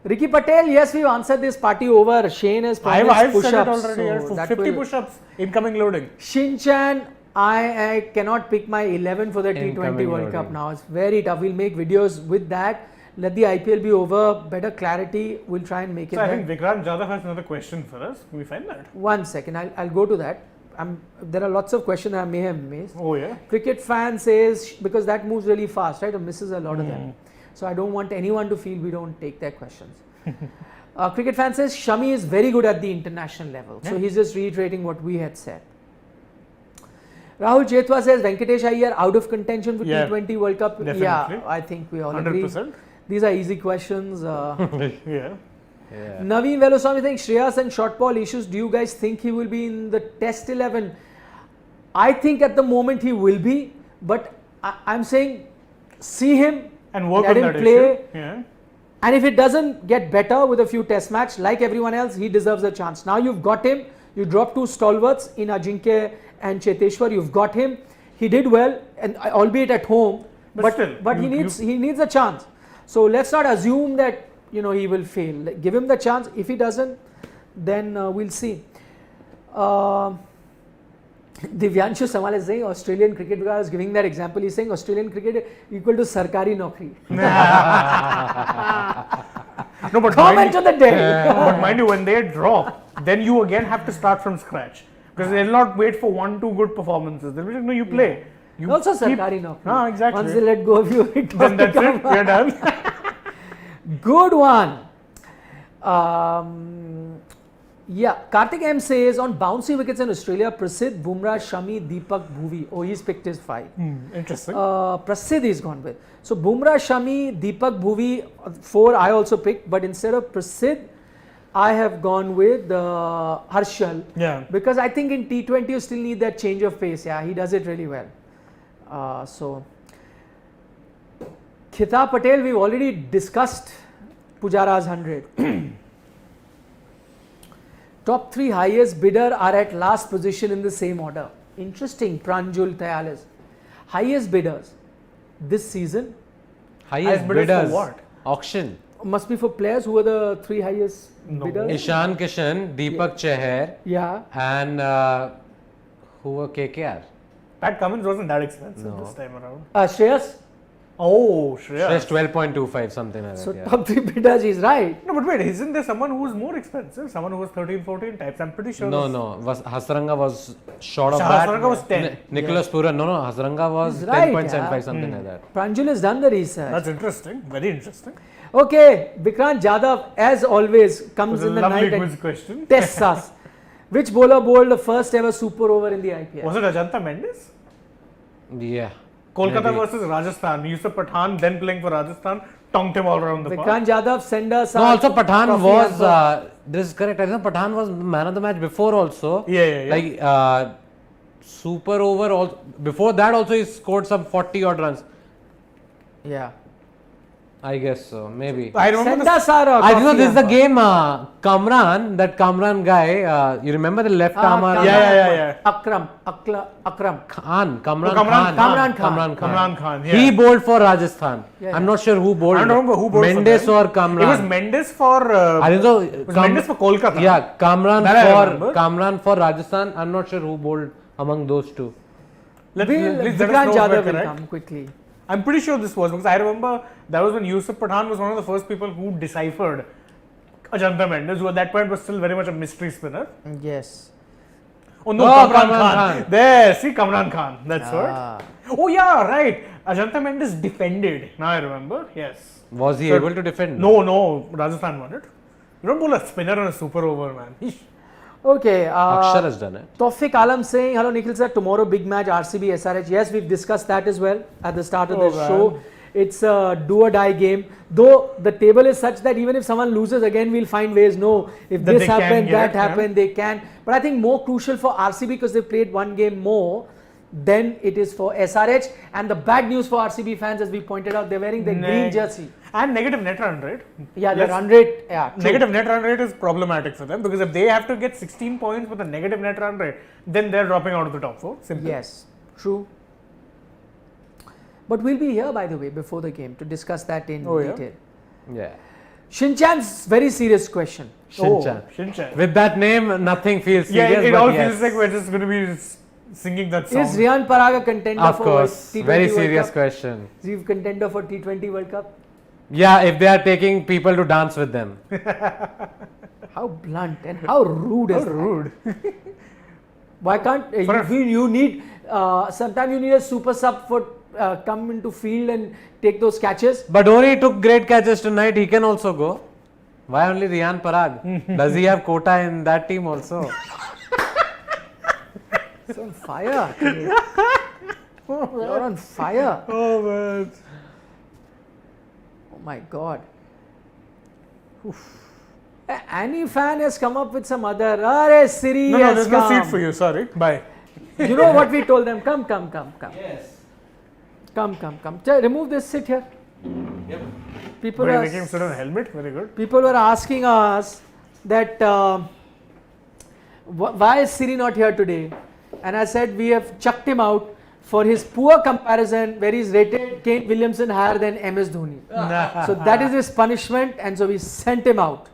Speaker 3: Ricky Patel, yes, we've answered this party over. Shane has promised
Speaker 2: I've said
Speaker 3: push-ups.
Speaker 2: it already.
Speaker 3: so that
Speaker 2: 50
Speaker 3: will-
Speaker 2: push-ups, incoming loading.
Speaker 3: Shinchan, I cannot pick my 11 for the T20
Speaker 1: Incoming
Speaker 3: World Cup
Speaker 1: loading.
Speaker 3: now. It's very tough. We'll make videos with that. Let the IPL be over. Better clarity. We'll try and make it
Speaker 2: So I
Speaker 3: there.
Speaker 2: think Vikrant Jadhav has another question for us. Can we find that?
Speaker 3: 1 second. I'll go to that. There are lots of questions I may have missed.
Speaker 2: Oh yeah.
Speaker 3: Cricket fan says, because that moves really fast, right? Or misses a lot of them. So I don't want anyone to feel we don't take their questions. Cricket fan says, Shami is very good at the international level. So
Speaker 2: Yeah.
Speaker 3: he's just reiterating what we had said. Rahul Chetwa says, Venkatesh Iyer out of contention for
Speaker 2: Yeah,
Speaker 3: T20 World Cup.
Speaker 2: definitely.
Speaker 3: Yeah, I think we all agree.
Speaker 2: 100%.
Speaker 3: These are easy questions.
Speaker 2: Yeah.
Speaker 1: Yeah.
Speaker 3: Naveen Veluswamy saying Shreyas and short ball issues. Do you guys think he will be in the Test 11? I think at the moment he will be, but I'm saying see him
Speaker 2: And work
Speaker 3: let
Speaker 2: on
Speaker 3: him
Speaker 2: that
Speaker 3: play.
Speaker 2: issue. Yeah.
Speaker 3: And if it doesn't get better with a few Test match, like everyone else, he deserves a chance. Now you've got him. You dropped two stalwarts in Ajinkya and Cheteshwar. You've got him. He did well, and albeit at home,
Speaker 2: But still,
Speaker 3: he needs a chance. So let's not assume that he will fail. Give him the chance. If he doesn't, then we'll see. Divyanshu Samal is saying Australian cricket, because I was giving that example, he's saying Australian cricket equal to Sarkari Naukri.
Speaker 2: No, but
Speaker 3: Comment of the day.
Speaker 2: but mind you, when they drop, then you again have to start from scratch. Because they'll not wait for 1-2 good performances. They'll be like, no, you play. You
Speaker 3: Also
Speaker 2: keep-
Speaker 3: Sarkari Naukri.
Speaker 2: Ah, exactly.
Speaker 3: Once they let go of you, it
Speaker 2: Then that's
Speaker 3: becomes
Speaker 2: it. We're done.
Speaker 3: good one. Karthik M says on bouncy wickets in Australia, Prasidh, Bumrah, Shami, Deepak, Bhuvi. Oh, he's picked his 5.
Speaker 2: Interesting.
Speaker 3: Prasidh is gone with. So Bumrah, Shami, Deepak, Bhuvi, 4 I also picked, but instead of Prasidh, I have gone with Harshal.
Speaker 2: Yeah.
Speaker 3: Because I think in T20 you still need that change of pace. Yeah, he does it really well. So Khita Patel, we've already discussed Pujara's 100. Top 3 highest bidder are at last position in the same order. Interesting, Pranjul Tayalis. Highest bidders this season
Speaker 1: Highest
Speaker 2: bidders for
Speaker 1: bidders.
Speaker 2: what?
Speaker 1: Auction.
Speaker 3: must be for players. Who are the 3 highest
Speaker 2: No.
Speaker 3: bidders?
Speaker 1: Ishan Kishan, Deepak Chahar,
Speaker 3: Yeah.
Speaker 1: and who were KKR?
Speaker 2: Pat Cummins wasn't that expensive
Speaker 1: No.
Speaker 2: this time around.
Speaker 3: Shreyas.
Speaker 2: Oh, Shreya.
Speaker 1: Just 12.25, something like
Speaker 3: So
Speaker 1: that. Yeah.
Speaker 3: top 3 bidders, he's right.
Speaker 2: No, but wait, isn't there someone who's more expensive? Someone who was 13-14 types? I'm pretty sure.
Speaker 1: No,
Speaker 2: this-
Speaker 1: no. Hasranga was short of
Speaker 2: Hasranga
Speaker 1: that.
Speaker 2: was 10.
Speaker 1: Nicholas Puran. No. Hasranga was
Speaker 3: He's right,
Speaker 1: 10.75,
Speaker 3: yeah.
Speaker 1: something like that.
Speaker 3: Pranjul has done the research.
Speaker 2: That's interesting. Very interesting.
Speaker 3: Okay, Vikrant Jadhav, as always,
Speaker 2: It
Speaker 3: comes
Speaker 2: was a
Speaker 3: in the
Speaker 2: lovely
Speaker 3: night
Speaker 2: quiz
Speaker 3: and
Speaker 2: question.
Speaker 3: tests us. Which bowler bowled the first ever super over in the IPL?
Speaker 2: Was it Ajanta Mendes?
Speaker 1: Yeah.
Speaker 2: Kolkata
Speaker 1: Maybe.
Speaker 2: versus Rajasthan. Yusuf Pathan, then playing for Rajasthan, tonked him all around the park.
Speaker 3: Vikrant Jadhav, send us
Speaker 1: No,
Speaker 3: our
Speaker 1: also Pathan
Speaker 3: trophy
Speaker 1: was,
Speaker 3: hamper.
Speaker 1: this is correct, I think Pathan was man of the match before also.
Speaker 2: Yeah.
Speaker 1: Like, super over, before that also he scored some 40 odd runs.
Speaker 3: Yeah.
Speaker 1: I guess so, maybe.
Speaker 2: I remember
Speaker 3: Send
Speaker 2: the
Speaker 3: us our
Speaker 1: I think
Speaker 3: coffee
Speaker 1: this is the
Speaker 3: hamper.
Speaker 1: game, Kamran, that Kamran guy, you remember the left armer?
Speaker 3: Kamran.
Speaker 2: Yeah.
Speaker 3: Akram.
Speaker 1: Khan, Kamran
Speaker 2: Kamran
Speaker 1: Khan.
Speaker 3: Khan.
Speaker 2: Kamran Khan. Yeah.
Speaker 1: He bowled for Rajasthan.
Speaker 3: Yeah,
Speaker 1: I'm
Speaker 3: yeah.
Speaker 1: not sure who bowled.
Speaker 2: I don't remember who bowled for
Speaker 1: Mendes
Speaker 2: them.
Speaker 1: or Kamran.
Speaker 2: It was Mendes for.
Speaker 1: I think so.
Speaker 2: It was Mendes for Kolkata.
Speaker 1: Yeah, Kamran
Speaker 2: That I remember.
Speaker 1: for Rajasthan. I'm not sure who bowled among those two.
Speaker 2: Let's
Speaker 3: Vikrant
Speaker 2: let us know if
Speaker 3: Jadhav
Speaker 2: we're
Speaker 3: will
Speaker 2: correct.
Speaker 3: come quickly.
Speaker 2: I'm pretty sure this was because I remember that was when Yusuf Pathan was one of the first people who deciphered Ajanta Mendes, who at that point was still very much a mystery spinner.
Speaker 3: Yes.
Speaker 2: Oh no,
Speaker 1: Oh,
Speaker 2: Kamran
Speaker 1: Kamran
Speaker 2: Khan.
Speaker 1: Khan.
Speaker 2: There, see Kamran Khan. That's
Speaker 3: Ah.
Speaker 2: what. Oh yeah, right. Ajanta Mendes defended. Now I remember. Yes.
Speaker 1: Was he
Speaker 2: So-
Speaker 1: able to defend?
Speaker 2: No. Rajasthan won it. You don't bowl a spinner on a super over, man. Eesh.
Speaker 3: Okay.
Speaker 1: Akshar has done it.
Speaker 3: Tawfiq Alam saying, hello Nikhil sir, tomorrow big match RCB SRH. Yes, we've discussed that as well at the start of
Speaker 2: Oh,
Speaker 3: the
Speaker 2: man.
Speaker 3: show. It's a do or die game. Though the table is such that even if someone loses again, we'll find ways. No, if
Speaker 2: That
Speaker 3: this
Speaker 2: they can
Speaker 3: happened,
Speaker 2: get
Speaker 3: that
Speaker 2: it, yeah.
Speaker 3: happened, they can. But I think more crucial for RCB because they've played one game more than it is for SRH. And the bad news for RCB fans, as we pointed out, they're wearing their green jersey.
Speaker 2: And negative net run rate.
Speaker 3: Yeah, their
Speaker 2: Let's-
Speaker 3: run rate. Yeah, true.
Speaker 2: Negative net run rate is problematic for them because if they have to get 16 points with a negative net run rate, then they're dropping out of the top 4. Simple.
Speaker 3: Yes, true. But we'll be here, by the way, before the game to discuss that in
Speaker 2: Oh, yeah?
Speaker 3: detail.
Speaker 1: Yeah.
Speaker 3: Shinchan's very serious question.
Speaker 1: Shinchan.
Speaker 2: Oh, Shinchan.
Speaker 1: With that name, nothing feels
Speaker 2: Yeah,
Speaker 1: serious.
Speaker 2: it
Speaker 1: but
Speaker 2: all
Speaker 1: yes.
Speaker 2: feels like we're just going to be singing that song.
Speaker 3: Is Riyan Parag a contender
Speaker 1: Of
Speaker 3: for
Speaker 1: course,
Speaker 3: T20
Speaker 1: very
Speaker 3: World
Speaker 1: serious
Speaker 3: Cup?
Speaker 1: question.
Speaker 3: Is he a contender for T20 World Cup?
Speaker 1: Yeah, if they are taking people to dance with them.
Speaker 3: How blunt and how rude
Speaker 2: How
Speaker 3: is that?
Speaker 2: rude.
Speaker 3: Why can't you need sometimes you need a super sub for come into field and take those catches?
Speaker 1: But Dhoni took great catches tonight. He can also go. Why only Riyan Parag? Does he have quota in that team also?
Speaker 3: It's on fire. Today. You're on fire.
Speaker 2: Oh man.
Speaker 3: Oh my God. Any fan has come up with some other. Arey, Siri
Speaker 2: No,
Speaker 3: has
Speaker 2: there's no
Speaker 3: come.
Speaker 2: seat for you. Sorry. Bye.
Speaker 3: You know what we told them? Come.
Speaker 4: Yes.
Speaker 3: Come. Remove this, sit here.
Speaker 4: Yep.
Speaker 3: People
Speaker 2: But you're
Speaker 3: are,
Speaker 2: making him sit on a helmet. Very good.
Speaker 3: people were asking us that why is Siri not here today? And I said we have chucked him out for his poor comparison where he's rated Kane Williamson higher than MS Dhoni. So that is his punishment, and so we sent him out.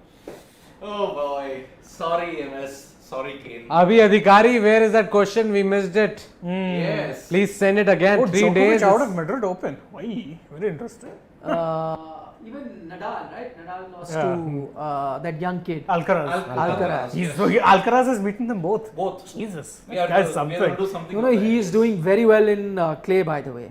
Speaker 4: Oh boy. Sorry, MS. Sorry, Kane.
Speaker 1: Abhi Adhikari, where is that question? We missed it.
Speaker 4: Yes.
Speaker 1: Please send it again.
Speaker 2: Oh,
Speaker 1: 3
Speaker 2: Djokovic
Speaker 1: days.
Speaker 2: out of Madrid Open. Why? Very interesting.
Speaker 3: Even Nadal, right? Nadal lost
Speaker 2: Yeah.
Speaker 3: to that young kid.
Speaker 2: Alcaraz.
Speaker 3: Alcaraz.
Speaker 2: Alcaraz has beaten them both.
Speaker 4: Both.
Speaker 2: Jesus.
Speaker 4: We are
Speaker 2: That's
Speaker 4: to, we are
Speaker 2: something.
Speaker 4: to do something.
Speaker 3: You know,
Speaker 4: about
Speaker 3: he
Speaker 4: that.
Speaker 3: is doing very well in clay, by the way.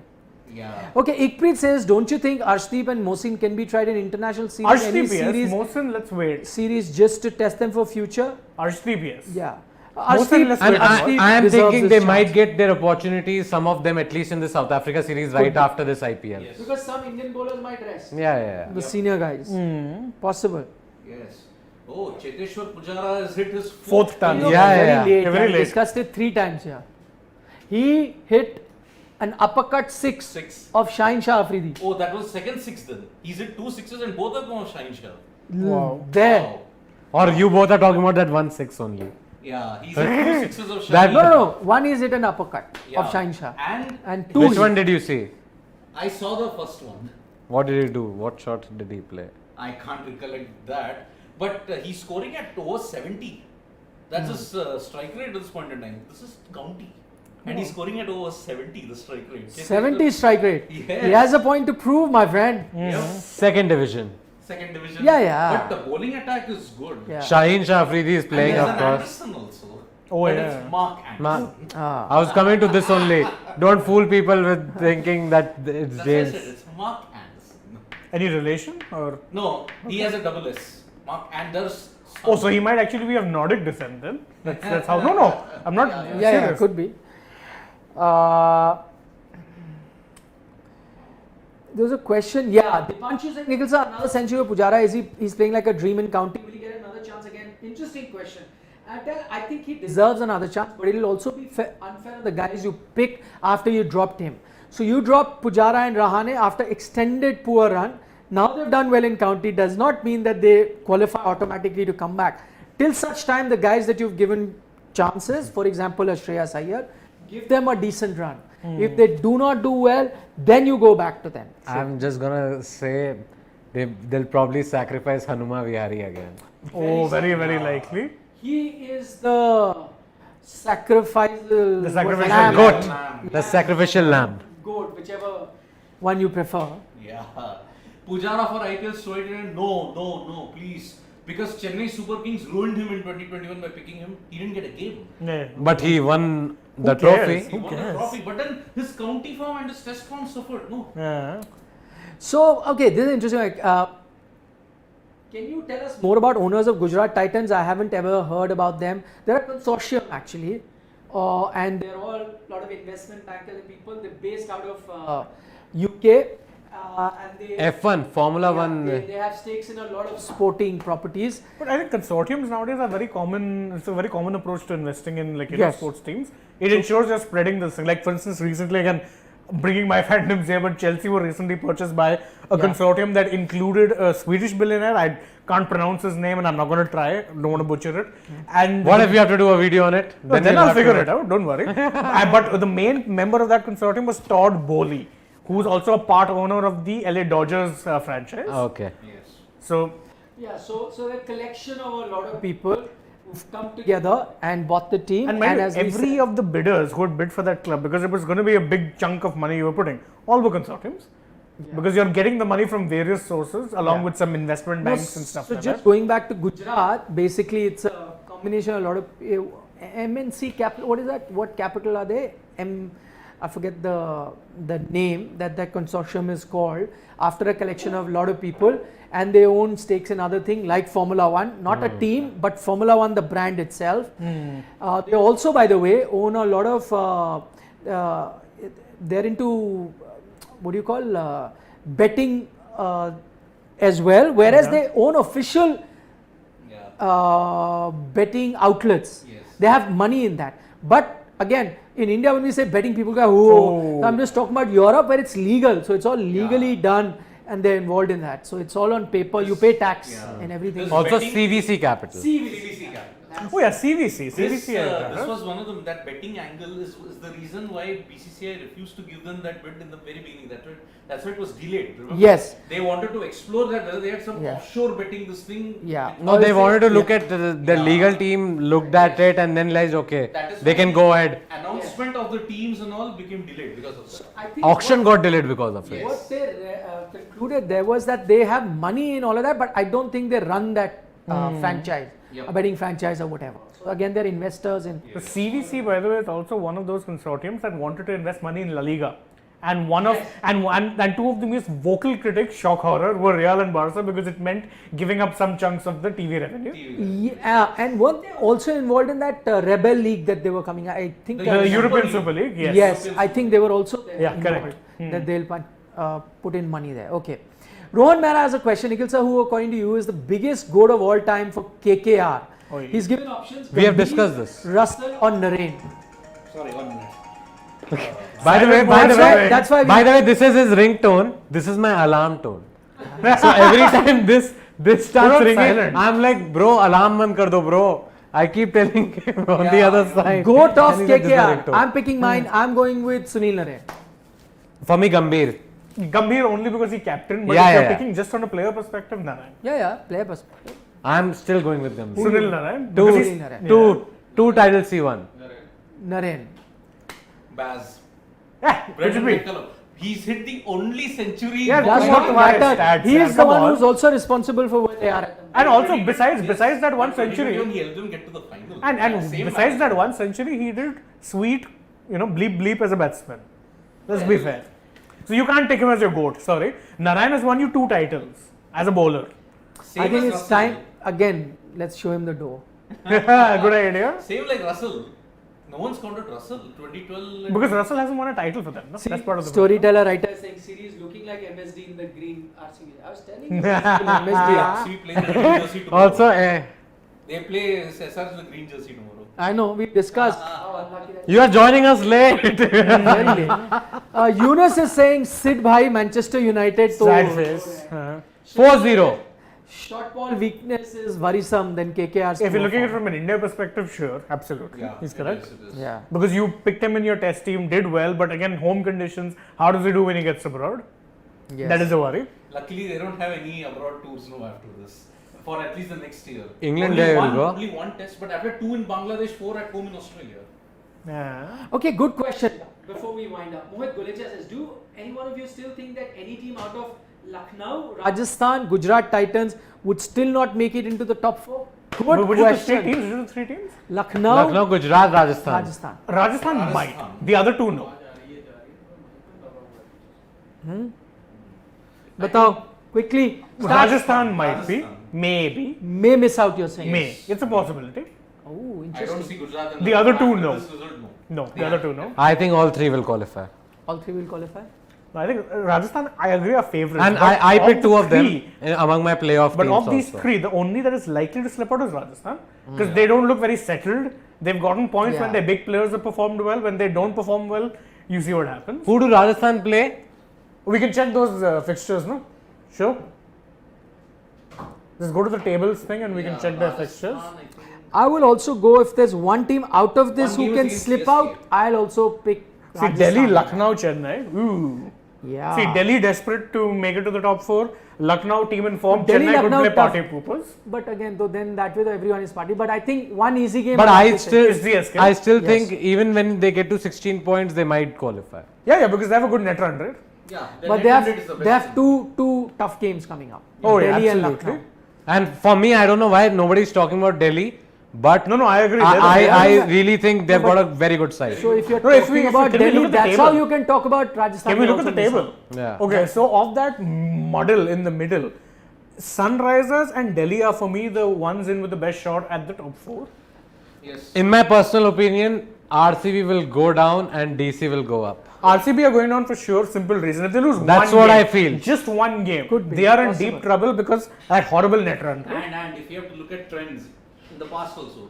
Speaker 4: Yeah.
Speaker 3: Okay, Ikpreet says, don't you think Arshdeep and Mohsin can be tried in international series? Any
Speaker 2: Arshdeep, yes.
Speaker 3: series,
Speaker 2: Mohsin, let's wait.
Speaker 3: series just to test them for future?
Speaker 2: Arshdeep, yes.
Speaker 3: Yeah.
Speaker 2: Mohsin, let's
Speaker 1: And
Speaker 2: wait.
Speaker 1: I am
Speaker 3: deserves
Speaker 1: thinking
Speaker 3: this
Speaker 1: they
Speaker 3: chance.
Speaker 1: might get their opportunities, some of them at least in the South Africa series right after this IPL.
Speaker 4: Yes.
Speaker 3: Because some Indian bowlers might rest.
Speaker 1: Yeah.
Speaker 3: The senior guys. Possible.
Speaker 4: Yes. Oh, Cheteshwar Pujara has hit his
Speaker 2: Fourth ton.
Speaker 3: You know,
Speaker 1: Yeah,
Speaker 3: very
Speaker 1: yeah.
Speaker 3: late.
Speaker 2: Yeah, very
Speaker 3: I
Speaker 2: late.
Speaker 3: discussed it 3 times here. He hit an uppercut 6
Speaker 4: Six.
Speaker 3: of Shaheen Shah Afridi.
Speaker 4: Oh, that was second six then. He's hit 2 sixes and both are from Shaheen Shah.
Speaker 2: Wow.
Speaker 3: There.
Speaker 4: Wow.
Speaker 1: Or you both are talking about that 1-6 only.
Speaker 4: Yeah, he's hit 2 sixes of Shaheen.
Speaker 1: That-
Speaker 3: No. One is hit an uppercut
Speaker 4: Yeah.
Speaker 3: of Shaheen Shah.
Speaker 4: And
Speaker 3: And 2
Speaker 1: Which one did you see?
Speaker 4: I saw the first one.
Speaker 1: What did he do? What shot did he play?
Speaker 4: I can't recollect that. But he's scoring at over 70. That's his strike rate at this point in time. This is county. And he's scoring at over 70, the strike rate.
Speaker 3: 70 strike rate.
Speaker 4: Yes.
Speaker 3: He has a point to prove, my friend.
Speaker 4: Yep.
Speaker 1: Second division.
Speaker 4: Second division.
Speaker 3: Yeah.
Speaker 4: But the bowling attack is good.
Speaker 3: Yeah.
Speaker 1: Shaheen Shah Afridi is playing,
Speaker 4: and
Speaker 1: of
Speaker 4: there's an
Speaker 1: course.
Speaker 4: Anderson also.
Speaker 2: Oh,
Speaker 4: But
Speaker 2: yeah.
Speaker 4: It's Mark Anderson.
Speaker 1: I was coming to this only. Don't fool people with thinking that it's
Speaker 4: That's why I
Speaker 1: James.
Speaker 4: said it's Mark Anderson.
Speaker 2: Any relation or?
Speaker 4: No, he has a double S. Mark Anderson.
Speaker 2: Oh, so he might actually be of Nordic descent then. That's how. No. I'm not.
Speaker 3: Yeah,
Speaker 2: serious.
Speaker 3: could be. There was a question. Yeah, Dipanshu saying Nicholson, another century of Pujara. He's playing like a dream in county. Will he get another chance again? Interesting question. I think he deserves another chance, but it will also be unfair on the guys you picked after you dropped him. So you dropped Pujara and Rahane after extended poor run. Now they've done well in county does not mean that they qualify automatically to come back. Till such time, the guys that you've given chances, for example, Shreyas Iyer, give them a decent run. If they do not do well, then you go back to them.
Speaker 1: I'm just gonna say they'll probably sacrifice Hanuma Vihari again.
Speaker 2: Oh, very likely.
Speaker 3: He is the sacrificial
Speaker 2: sacrificial
Speaker 1: Goat. The sacrificial lamb.
Speaker 3: goat, whichever one you prefer.
Speaker 4: Yeah. Pujara for IPL straight in. No, please. Because Chennai Super Kings ruined him in 2021 by picking him. He didn't get a game.
Speaker 2: Yeah.
Speaker 1: But he won the
Speaker 2: cares?
Speaker 1: trophy.
Speaker 4: He won the trophy, but then his county form and his test form suffered. No.
Speaker 2: Yeah.
Speaker 3: So, okay, this is interesting. Can you tell us more about owners of Gujarat Titans? I haven't ever heard about them. They're a consortium actually, and they're all a lot of investment bankers and people. They're based out of UK. And they,
Speaker 1: F1, Formula 1.
Speaker 3: They have stakes in a lot of sporting properties.
Speaker 2: But I think consortiums nowadays are very common. It's a very common approach to investing in
Speaker 3: Yes.
Speaker 2: sports teams. It ensures you're spreading this thing. Like for instance, recently again, bringing my fandoms here, but Chelsea were recently purchased by a consortium that included a Swedish billionaire. I can't pronounce his name, and I'm not going to try. Don't want to butcher it. And
Speaker 1: What if you have to do a video on it?
Speaker 2: then
Speaker 1: you'll
Speaker 2: I'll
Speaker 1: have to-
Speaker 2: figure it out. Don't worry. But the main member of that consortium was Todd Bowley, who's also a part owner of the LA Dodgers franchise.
Speaker 1: Okay.
Speaker 4: Yes.
Speaker 2: So
Speaker 3: Yeah, so a collection of a lot of people who've come together and bought the team.
Speaker 2: And mind you,
Speaker 3: as we
Speaker 2: every
Speaker 3: said-
Speaker 2: of the bidders who had bid for that club, because it was going to be a big chunk of money you were putting, all were consortiums. Because you're getting the money from various sources along with some investment banks and stuff
Speaker 3: So
Speaker 2: like
Speaker 3: just
Speaker 2: that.
Speaker 3: going back to Gujarat, basically it's a combination of a lot of MNC capital. What is that? What capital are they? I forget the name that consortium is called, after a collection of a lot of people, and they own stakes in other things like Formula One, not a team, but Formula One, the brand itself. They also, by the way, own a lot of. They're into what do you call betting as well, whereas they own official betting outlets.
Speaker 4: Yes.
Speaker 3: They have money in that. But again, in India, when we say betting, people go, oh. So I'm just talking about Europe where it's legal. So it's all legally done and they're involved in that. So it's all on paper. You pay tax and everything.
Speaker 4: This
Speaker 1: Also
Speaker 4: betting-
Speaker 1: CVC capital.
Speaker 4: CVC capital.
Speaker 2: Oh yeah, CVC.
Speaker 4: This,
Speaker 2: CVC.
Speaker 4: this was one of them. That betting angle is the reason why BCCI refused to give them that bid in the very beginning. That's why it was delayed. Remember?
Speaker 3: Yes.
Speaker 4: They wanted to explore that whether they had some
Speaker 3: Yeah.
Speaker 4: offshore betting. This thing.
Speaker 3: Yeah.
Speaker 1: No, they wanted to look at the legal team, looked at it, and then realized, okay,
Speaker 4: That is
Speaker 1: they
Speaker 4: why
Speaker 1: can
Speaker 4: the
Speaker 1: go ahead.
Speaker 4: Announcement of the teams and all became delayed because of that.
Speaker 3: I think
Speaker 1: Auction got delayed because of it.
Speaker 4: Yes.
Speaker 3: what they concluded there was that they have money in all of that, but I don't think they run that franchise,
Speaker 4: Yep.
Speaker 3: a betting franchise or whatever. So again, they're investors in.
Speaker 2: The CVC, by the way, is also one of those consortiums that wanted to invest money in La Liga. And one of and two of the most vocal critics, shock horror, were Real and Barca because it meant giving up some chunks of the TV revenue.
Speaker 3: Yeah, and weren't they also involved in that Rebel League that they were coming? I think
Speaker 4: The
Speaker 2: The
Speaker 3: that-
Speaker 2: European Super League, yes.
Speaker 3: Yes, I think they were also there
Speaker 2: Yeah,
Speaker 3: involved,
Speaker 2: correct.
Speaker 3: that they'll put in money there. Okay. Rohan Mehra has a question. Nikhil sir, who according to you is the biggest goat of all time for KKR?
Speaker 2: Oh, yeah.
Speaker 3: He's given options.
Speaker 1: We have
Speaker 3: Gambhir,
Speaker 1: discussed this.
Speaker 3: Russell or Narain.
Speaker 4: Sorry, 1 minute.
Speaker 1: By the way,
Speaker 3: That's why we-
Speaker 1: by the way, this is his ringtone. This is my alarm tone. So every time this starts
Speaker 2: on
Speaker 1: ringing,
Speaker 2: silent.
Speaker 1: I'm like, bro, alarm man kar do, bro. I keep telling him on the other side.
Speaker 3: Goat of
Speaker 1: And he's like, "This is the
Speaker 3: KKR.
Speaker 1: ringtone."
Speaker 3: I'm picking mine. I'm going with Sunil Narain.
Speaker 1: For me, Gambhir.
Speaker 2: Gambhir only because he captained, but
Speaker 1: Yeah,
Speaker 2: if you're
Speaker 1: yeah.
Speaker 2: picking just on a player perspective, Narayan.
Speaker 3: Yeah, player perspective.
Speaker 1: I'm still going with Gambhir.
Speaker 2: Sunil Narayan.
Speaker 1: Two,
Speaker 2: because
Speaker 3: Sunil Narayan.
Speaker 1: two titles he won.
Speaker 3: Narain.
Speaker 4: Baz.
Speaker 2: Yeah, it
Speaker 4: Brendan
Speaker 2: should be.
Speaker 4: McCullum. He's hit the only century.
Speaker 2: Yeah,
Speaker 4: in
Speaker 3: That's
Speaker 2: That's
Speaker 3: not
Speaker 2: not
Speaker 3: matter.
Speaker 2: my stats,
Speaker 3: He
Speaker 2: yeah,
Speaker 3: is the
Speaker 2: come
Speaker 3: one
Speaker 2: on.
Speaker 3: who's also responsible for where they are at the moment.
Speaker 2: And also, besides that one
Speaker 4: 2021,
Speaker 2: century,
Speaker 4: he helped them get to the final.
Speaker 2: and
Speaker 4: Same
Speaker 2: besides
Speaker 4: match.
Speaker 2: that one century, he did sweet, bleep bleep as a batsman. Let's be fair. So you can't take him as your goat. Sorry, Narayan has won you 2 titles as a bowler.
Speaker 4: Same
Speaker 3: I think
Speaker 4: as
Speaker 3: it's
Speaker 4: Russell.
Speaker 3: time again. Let's show him the door.
Speaker 2: Good idea.
Speaker 4: Same like Russell. No one's counted Russell. 2012.
Speaker 2: Because Russell hasn't won a title for them. No?
Speaker 3: See,
Speaker 2: That's part of the
Speaker 3: storyteller writer saying series looking like MSD in the green RCB. I was telling you, MSD.
Speaker 4: RCB play the green jersey tomorrow.
Speaker 1: Also,
Speaker 4: They play SR in the green jersey tomorrow.
Speaker 3: I know, we discussed. How unlucky that
Speaker 1: you are joining us late.
Speaker 3: Very late. Yunus is saying Sid Bhai, Manchester United. So
Speaker 2: Sad face.
Speaker 1: 4-0.
Speaker 3: short ball weakness is worrisome than KKR's.
Speaker 2: If you're looking at it from an India perspective, sure, absolutely.
Speaker 4: Yeah,
Speaker 2: He's
Speaker 4: it
Speaker 2: correct.
Speaker 4: is, it is.
Speaker 3: Yeah.
Speaker 2: Because you picked him in your test team, did well, but again, home conditions, how does he do when he gets abroad?
Speaker 3: Yes.
Speaker 2: That is a worry.
Speaker 4: Luckily, they don't have any abroad tours now after this. For at least the next year.
Speaker 1: England
Speaker 4: only
Speaker 1: they will
Speaker 4: one,
Speaker 1: go.
Speaker 4: Only one test, but after 2 in Bangladesh, 4 at home in Australia.
Speaker 2: Yeah.
Speaker 3: Okay, good question. Before we wind up, Mohit Gulecha says, do any one of you still think that any team out of Lucknow, Rajasthan, Gujarat Titans would still not make it into the top 4? Good
Speaker 2: Which are the 3
Speaker 3: question.
Speaker 2: teams? Which are the 3 teams?
Speaker 3: Lucknow,
Speaker 1: Lucknow, Gujarat, Rajasthan.
Speaker 3: Rajasthan.
Speaker 2: Rajasthan might. The other 2 no.
Speaker 3: Batao, quickly. Start.
Speaker 2: Rajasthan might be.
Speaker 4: Rajasthan.
Speaker 2: Maybe.
Speaker 3: May miss out, you're saying.
Speaker 2: May. It's a possibility.
Speaker 3: Oh,
Speaker 4: I don't
Speaker 3: interesting.
Speaker 4: see Gujarat and
Speaker 2: The other two,
Speaker 4: after
Speaker 2: no.
Speaker 4: This result, no.
Speaker 2: No, the other 2 no.
Speaker 1: I think all 3 will qualify.
Speaker 3: All 3 will qualify.
Speaker 2: I think Rajasthan, I agree, are favourites.
Speaker 1: And
Speaker 2: but
Speaker 1: I picked
Speaker 2: the
Speaker 1: 2 of them
Speaker 2: three-
Speaker 1: among my playoff
Speaker 2: But
Speaker 1: teams
Speaker 2: of these
Speaker 1: also.
Speaker 2: 3, the only that is likely to slip out is Rajasthan. Because they don't look very settled. They've gotten points when
Speaker 3: Yeah.
Speaker 2: their big players have performed well. When they don't perform well, you see what happens.
Speaker 1: Who do Rajasthan play?
Speaker 2: We can check those fixtures, no? Sure. Just go to the tables thing and we can check their fixtures.
Speaker 4: Rajasthan, I think.
Speaker 3: I will also go if there's one team out of this
Speaker 4: One
Speaker 3: who
Speaker 4: game
Speaker 3: can
Speaker 4: against
Speaker 3: slip
Speaker 4: CSK.
Speaker 3: out. I'll also pick.
Speaker 2: See,
Speaker 3: Rajasthan.
Speaker 2: Delhi, Lucknow, Chennai. Ooh.
Speaker 3: Yeah.
Speaker 2: See, Delhi desperate to make it to the top 4. Lucknow team in form.
Speaker 3: Delhi,
Speaker 2: Chennai
Speaker 3: Lucknow
Speaker 2: could play
Speaker 3: tough.
Speaker 2: party poopers.
Speaker 3: But again, though, then that way everyone is party. But I think one easy game.
Speaker 1: But
Speaker 3: I'll
Speaker 1: I
Speaker 3: have to say.
Speaker 1: still,
Speaker 2: Is CSK?
Speaker 1: I still
Speaker 3: Yes.
Speaker 1: think even when they get to 16 points, they might qualify.
Speaker 2: Yeah, because they have a good net run, right?
Speaker 4: Yeah,
Speaker 3: But they have two tough games coming up.
Speaker 2: Oh, yeah,
Speaker 3: Delhi and
Speaker 2: absolutely.
Speaker 3: Lucknow.
Speaker 1: And for me, I don't know why nobody's talking about Delhi, but
Speaker 2: No, I agree.
Speaker 1: I really think they've got a very good side.
Speaker 3: So if you're
Speaker 2: No, if
Speaker 3: talking
Speaker 2: we
Speaker 3: about
Speaker 2: can we
Speaker 3: Delhi,
Speaker 2: look at the
Speaker 3: that's how
Speaker 2: table?
Speaker 3: you can talk about Rajasthan.
Speaker 2: Can we look at
Speaker 3: also
Speaker 2: the
Speaker 3: miss
Speaker 2: table?
Speaker 3: out.
Speaker 1: Yeah.
Speaker 2: Okay, so of that muddle in the middle, Sunrisers and Delhi are for me the ones in with the best shot at the top 4.
Speaker 4: Yes.
Speaker 1: In my personal opinion, RCB will go down and DC will go up.
Speaker 2: RCB are going down for sure, simple reason. If they lose
Speaker 1: That's
Speaker 2: one
Speaker 1: what
Speaker 2: game,
Speaker 1: I feel.
Speaker 2: just one game,
Speaker 3: Could be,
Speaker 2: they are in
Speaker 3: possible.
Speaker 2: deep trouble because that horrible net run.
Speaker 4: And if you have to look at trends in the past also.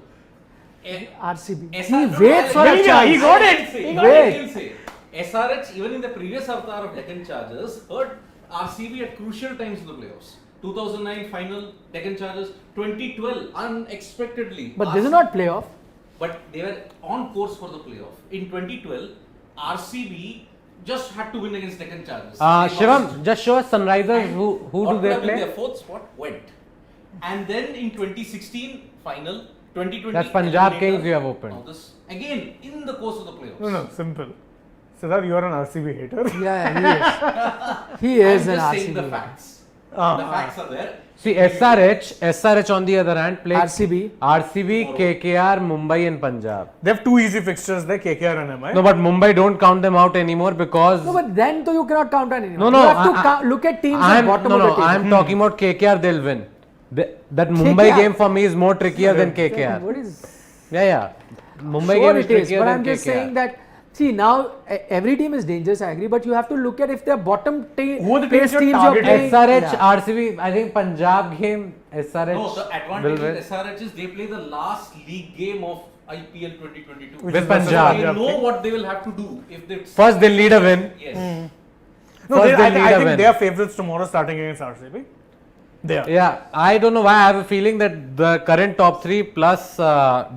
Speaker 3: RCB.
Speaker 4: SR
Speaker 3: Wait for a
Speaker 2: Yeah,
Speaker 3: chance.
Speaker 2: he got it.
Speaker 4: He
Speaker 3: got it.
Speaker 4: He'll say. SRH, even in the previous avatar of Deccan Chargers, hurt RCB at crucial times in the playoffs. 2009 final, Deccan Chargers. 2012, unexpectedly.
Speaker 3: But this is not playoff.
Speaker 4: But they were on course for the playoff. In 2012, RCB just had to win against Deccan Chargers. They lost.
Speaker 1: Shivam, just show us Sunrisers.
Speaker 4: And
Speaker 1: Who
Speaker 4: what
Speaker 1: do they
Speaker 4: would have been
Speaker 1: play?
Speaker 4: Their fourth spot went. And then in 2016 final, 2020.
Speaker 1: That's Punjab
Speaker 4: and
Speaker 1: Kings
Speaker 4: later,
Speaker 1: you have opened.
Speaker 4: Now this again in the course of the playoffs.
Speaker 2: No, simple. Siddharth, you are an RCB hater.
Speaker 3: Yeah, he is. He is
Speaker 4: I'm
Speaker 3: an
Speaker 4: just saying
Speaker 3: RCB.
Speaker 4: the facts. The facts are there.
Speaker 1: See, SRH on the other hand plays
Speaker 3: RCB.
Speaker 1: KKR, Mumbai and Punjab.
Speaker 2: They have two easy fixtures there, KKR and MI.
Speaker 1: No, but Mumbai don't count them out anymore because
Speaker 3: No, but then though you cannot count on anyone.
Speaker 1: No,
Speaker 3: You have to
Speaker 1: I-
Speaker 3: look at teams at bottom of the table.
Speaker 1: I'm talking about KKR. They'll win. That Mumbai
Speaker 3: KKR.
Speaker 1: game for me is more trickier than KKR.
Speaker 3: What is?
Speaker 1: Yeah. Mumbai
Speaker 3: Sure
Speaker 1: game is
Speaker 3: it is,
Speaker 1: trickier
Speaker 3: but
Speaker 1: than
Speaker 3: I'm just
Speaker 1: KKR.
Speaker 3: saying that. See, now every team is dangerous. I agree, but you have to look at if they're bottom
Speaker 2: Who are the teams you're
Speaker 3: teams you're
Speaker 2: targeting?
Speaker 3: playing.
Speaker 1: SRH,
Speaker 3: Yeah.
Speaker 1: RCB. I think Punjab game SRH.
Speaker 4: No, the
Speaker 1: will
Speaker 4: advantage
Speaker 1: win.
Speaker 4: with SRH is they play the last league game of IPL 2022.
Speaker 2: Which
Speaker 1: With
Speaker 2: is versus
Speaker 1: Punjab.
Speaker 4: They know
Speaker 2: okay.
Speaker 4: what they will have to do if they
Speaker 1: First they'll lead a win.
Speaker 4: Yes.
Speaker 2: No,
Speaker 1: First
Speaker 2: I
Speaker 1: they'll need a
Speaker 2: think
Speaker 1: win.
Speaker 2: they are favourites tomorrow starting against RCB. They are.
Speaker 1: Yeah, I don't know why. I have a feeling that the current top 3 plus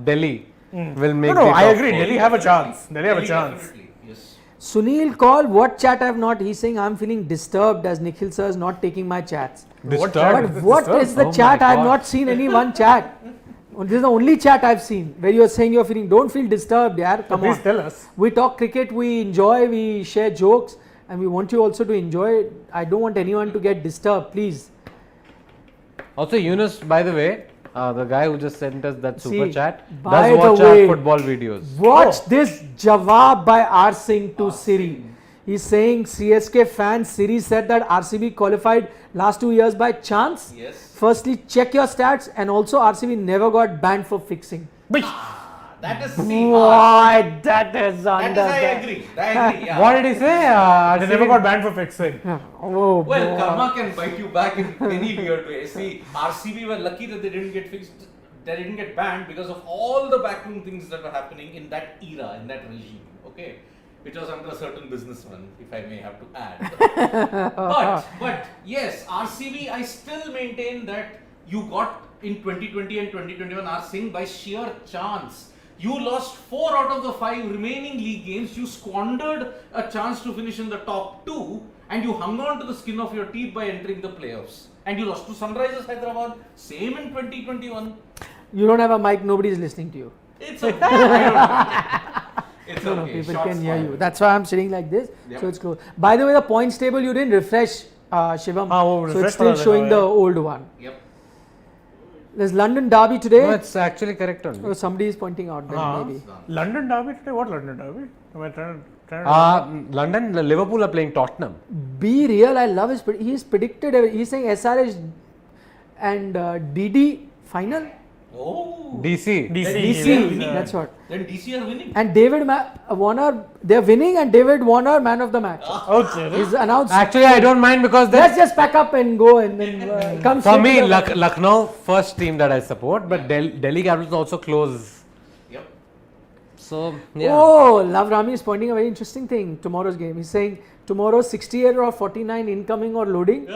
Speaker 1: Delhi will make.
Speaker 2: No,
Speaker 1: the
Speaker 2: I
Speaker 1: top
Speaker 2: agree.
Speaker 1: four.
Speaker 2: Delhi have a chance. Delhi have a
Speaker 4: Delhi
Speaker 2: chance.
Speaker 4: definitely, yes.
Speaker 3: Sunil call what chat I have not. He's saying I'm feeling disturbed as Nikhil sir is not taking my chats.
Speaker 2: What
Speaker 1: Disturbed.
Speaker 3: But what is the
Speaker 1: Oh
Speaker 3: chat?
Speaker 1: my
Speaker 3: I have
Speaker 1: God.
Speaker 3: not seen any one chat. This is the only chat I've seen where you're saying you're feeling. Don't feel disturbed, yaar. Come
Speaker 2: Please
Speaker 3: on.
Speaker 2: tell us.
Speaker 3: We talk cricket, we enjoy, we share jokes, and we want you also to enjoy it. I don't want anyone to get disturbed, please.
Speaker 1: Also, Yunus, by the way, the guy who just sent us that super
Speaker 3: See,
Speaker 1: chat,
Speaker 3: by
Speaker 1: does
Speaker 3: the
Speaker 1: watch
Speaker 3: way,
Speaker 1: our football videos.
Speaker 3: Watch this Jawab by R Singh to Siri. He's saying CSK fans, Siri said that RCB qualified last 2 years by chance.
Speaker 4: Yes.
Speaker 3: Firstly, check your stats, and also RCB never got banned for fixing.
Speaker 4: That is C.
Speaker 3: Why? That is under
Speaker 4: That is I
Speaker 3: the-
Speaker 4: agree. I agree. Yeah.
Speaker 1: What did he say?
Speaker 2: They never got banned for fixing.
Speaker 3: Oh,
Speaker 4: Well,
Speaker 3: boy.
Speaker 4: karma can bite you back in any weird way. See, RCB were lucky that they didn't get fixed. They didn't get banned because of all the backroom things that were happening in that era, in that regime. Okay, which was under a certain businessman, if I may have to add. but yes, RCB. I still maintain that you got in 2020 and 2021 R Singh by sheer chance. You lost 4 out of the 5 remaining league games. You squandered a chance to finish in the top 2, and you hung on to the skin of your teeth by entering the playoffs. And you lost to Sunrisers Hyderabad. Same in 2021.
Speaker 3: You don't have a mic, nobody is listening to you.
Speaker 4: It's okay. It's
Speaker 3: No,
Speaker 4: okay.
Speaker 3: people
Speaker 4: Shots
Speaker 3: can hear
Speaker 4: fired.
Speaker 3: you. That's why I'm sitting like this.
Speaker 4: Yep.
Speaker 3: So it's close. By the way, the points table you didn't refresh, Shivam.
Speaker 2: Oh,
Speaker 3: so
Speaker 2: refresh
Speaker 3: it's still
Speaker 2: for
Speaker 3: showing
Speaker 2: that,
Speaker 3: the
Speaker 2: yeah.
Speaker 3: old one.
Speaker 4: Yep.
Speaker 3: There's London Derby today.
Speaker 1: No, it's actually correct only.
Speaker 3: Oh, somebody is pointing out there, maybe.
Speaker 2: London Derby today? What London Derby? Am I trying to
Speaker 1: London, Liverpool are playing Tottenham.
Speaker 3: Be real, I love his. He's predicted. He's saying SRH and DD final.
Speaker 4: Oh.
Speaker 1: DC.
Speaker 3: DC. That's what.
Speaker 4: Then DC are winning.
Speaker 3: And David Warner, they're winning, and David Warner, man of the match.
Speaker 2: Oh,
Speaker 3: He's announced.
Speaker 1: Actually, I don't mind because
Speaker 3: Let's just pack up and go, and then come.
Speaker 1: for
Speaker 3: straight
Speaker 1: me,
Speaker 3: to the-
Speaker 1: Lucknow first team that I support, but Delhi Capitals also close.
Speaker 4: Yep.
Speaker 1: So yeah.
Speaker 3: Oh, Love Rami is pointing a very interesting thing. Tomorrow's game. He's saying tomorrow 68 or 49 incoming or loading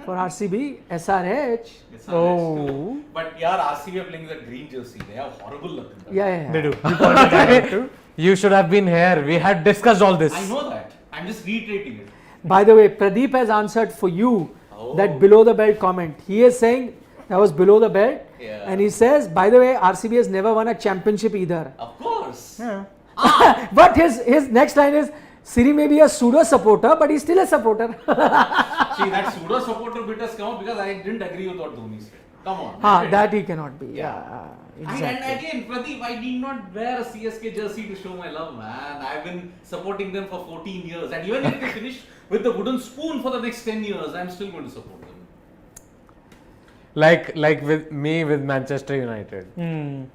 Speaker 3: for RCB, SRH.
Speaker 2: Oh.
Speaker 4: But yeah, RCB are playing that green jersey. They have horrible luck in that.
Speaker 3: Yeah.
Speaker 2: They do. We pointed that out too.
Speaker 1: You should have been here. We had discussed all this.
Speaker 4: I know that. I'm just reiterating it.
Speaker 3: By the way, Pradeep has answered for you that below the belt comment. He is saying that was below the belt.
Speaker 4: Yeah.
Speaker 3: And he says, by the way, RCB has never won a championship either.
Speaker 4: Of course.
Speaker 2: Yeah.
Speaker 3: But his next line is, Siri may be a pseudo supporter, but he's still a supporter.
Speaker 4: See, that pseudo supporter bit has come out because I didn't agree with what Dhoni said. Come on.
Speaker 3: That he cannot be.
Speaker 4: Yeah.
Speaker 3: Exactly.
Speaker 4: And again, Pradeep, I need not wear a CSK jersey to show my love, man. I've been supporting them for 14 years. And even if they finish with the wooden spoon for the next 10 years, I'm still going to support them.
Speaker 1: Like with me with Manchester United.
Speaker 4: Even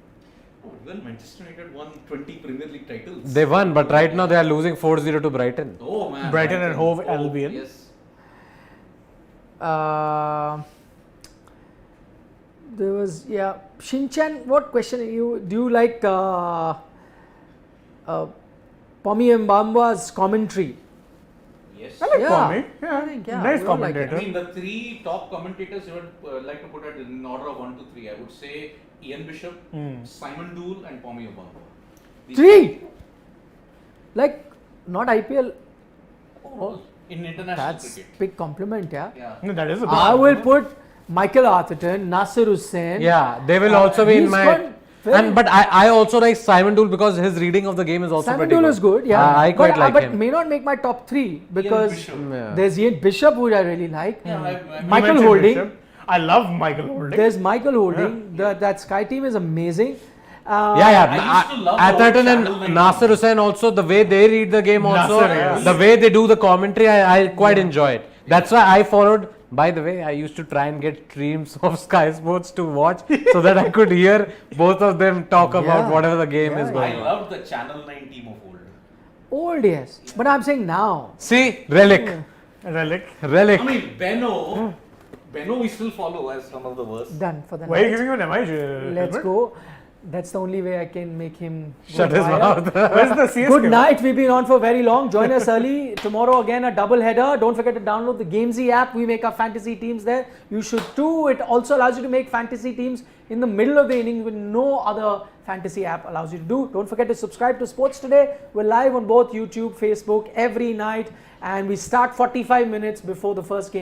Speaker 4: Manchester United won 20 Premier League titles.
Speaker 1: They won, but right now they are losing 4-0 to Brighton.
Speaker 4: Oh, man.
Speaker 2: Brighton and Hove Albion.
Speaker 4: Yes.
Speaker 3: There was, Shinchan, what question do you like Pomi Mbamba's commentary?
Speaker 4: Yes.
Speaker 2: I like
Speaker 3: Yeah.
Speaker 2: Kwame.
Speaker 3: I think, yeah,
Speaker 2: Nice
Speaker 3: we all like
Speaker 2: commentator.
Speaker 4: I mean, the three top commentators, you would like to put it in order of 1 to 3. I would say Ian Bishop, Simon Dool, and Pomi Obamba. These
Speaker 3: 3! Like, not IPL.
Speaker 4: Oh, in international
Speaker 3: That's
Speaker 4: cricket.
Speaker 3: big compliment, yeah.
Speaker 4: Yeah.
Speaker 2: No, that is a good
Speaker 3: I
Speaker 2: one.
Speaker 3: will put Michael Atherton, Nasir Hussain.
Speaker 1: Yeah, they will also be in
Speaker 3: he's
Speaker 1: my.
Speaker 3: got very-
Speaker 1: But I also like Simon Dool because his reading of the game is also
Speaker 3: Simon
Speaker 1: pretty
Speaker 3: Dool
Speaker 1: good.
Speaker 3: is good, yeah.
Speaker 1: I quite like
Speaker 3: but
Speaker 1: him.
Speaker 3: may not make my top 3 because
Speaker 4: Bishop.
Speaker 1: Yeah.
Speaker 3: there's Ian Bishop, who I really like.
Speaker 4: Yeah,
Speaker 2: You
Speaker 3: Michael
Speaker 2: mentioned
Speaker 3: Holding.
Speaker 2: Bishop. I love Michael Holding.
Speaker 3: There's Michael Holding. That Sky team is amazing.
Speaker 1: Yeah.
Speaker 4: I used to love
Speaker 1: Atherton
Speaker 4: Channel
Speaker 1: and
Speaker 4: 19.
Speaker 1: Nasir Hussain also, the way they read the game also,
Speaker 2: Nasir, yes.
Speaker 1: the way they do the commentary, I quite enjoy it. That's why I followed. By the way, I used to try and get streams of Sky Sports to watch so that I could hear both of them talk about
Speaker 3: Yeah.
Speaker 1: whatever the game is
Speaker 3: Yeah,
Speaker 1: going
Speaker 4: I
Speaker 1: on.
Speaker 4: loved the Channel 9 team of old.
Speaker 3: Old, yes. But I'm saying now.
Speaker 1: See, relic.
Speaker 2: Relic.
Speaker 1: Relic.
Speaker 4: I mean, Benno we still follow as one of the worst.
Speaker 3: Done for the
Speaker 2: Why are you
Speaker 3: night.
Speaker 2: giving him an MI?
Speaker 3: Let's go. That's the only way I can make him
Speaker 1: Shut
Speaker 3: go
Speaker 1: his
Speaker 3: higher.
Speaker 1: mouth.
Speaker 2: Where's the CSK?
Speaker 3: Good night. We've been on for very long. Join us early. Tomorrow again a double header. Don't forget to download the Gamezy app. We make our fantasy teams there. You should too. It also allows you to make fantasy teams in the middle of the innings when no other fantasy app allows you to do. Don't forget to subscribe to Sports Today. We're live on both YouTube, Facebook every night, and we start 45 minutes before the first game.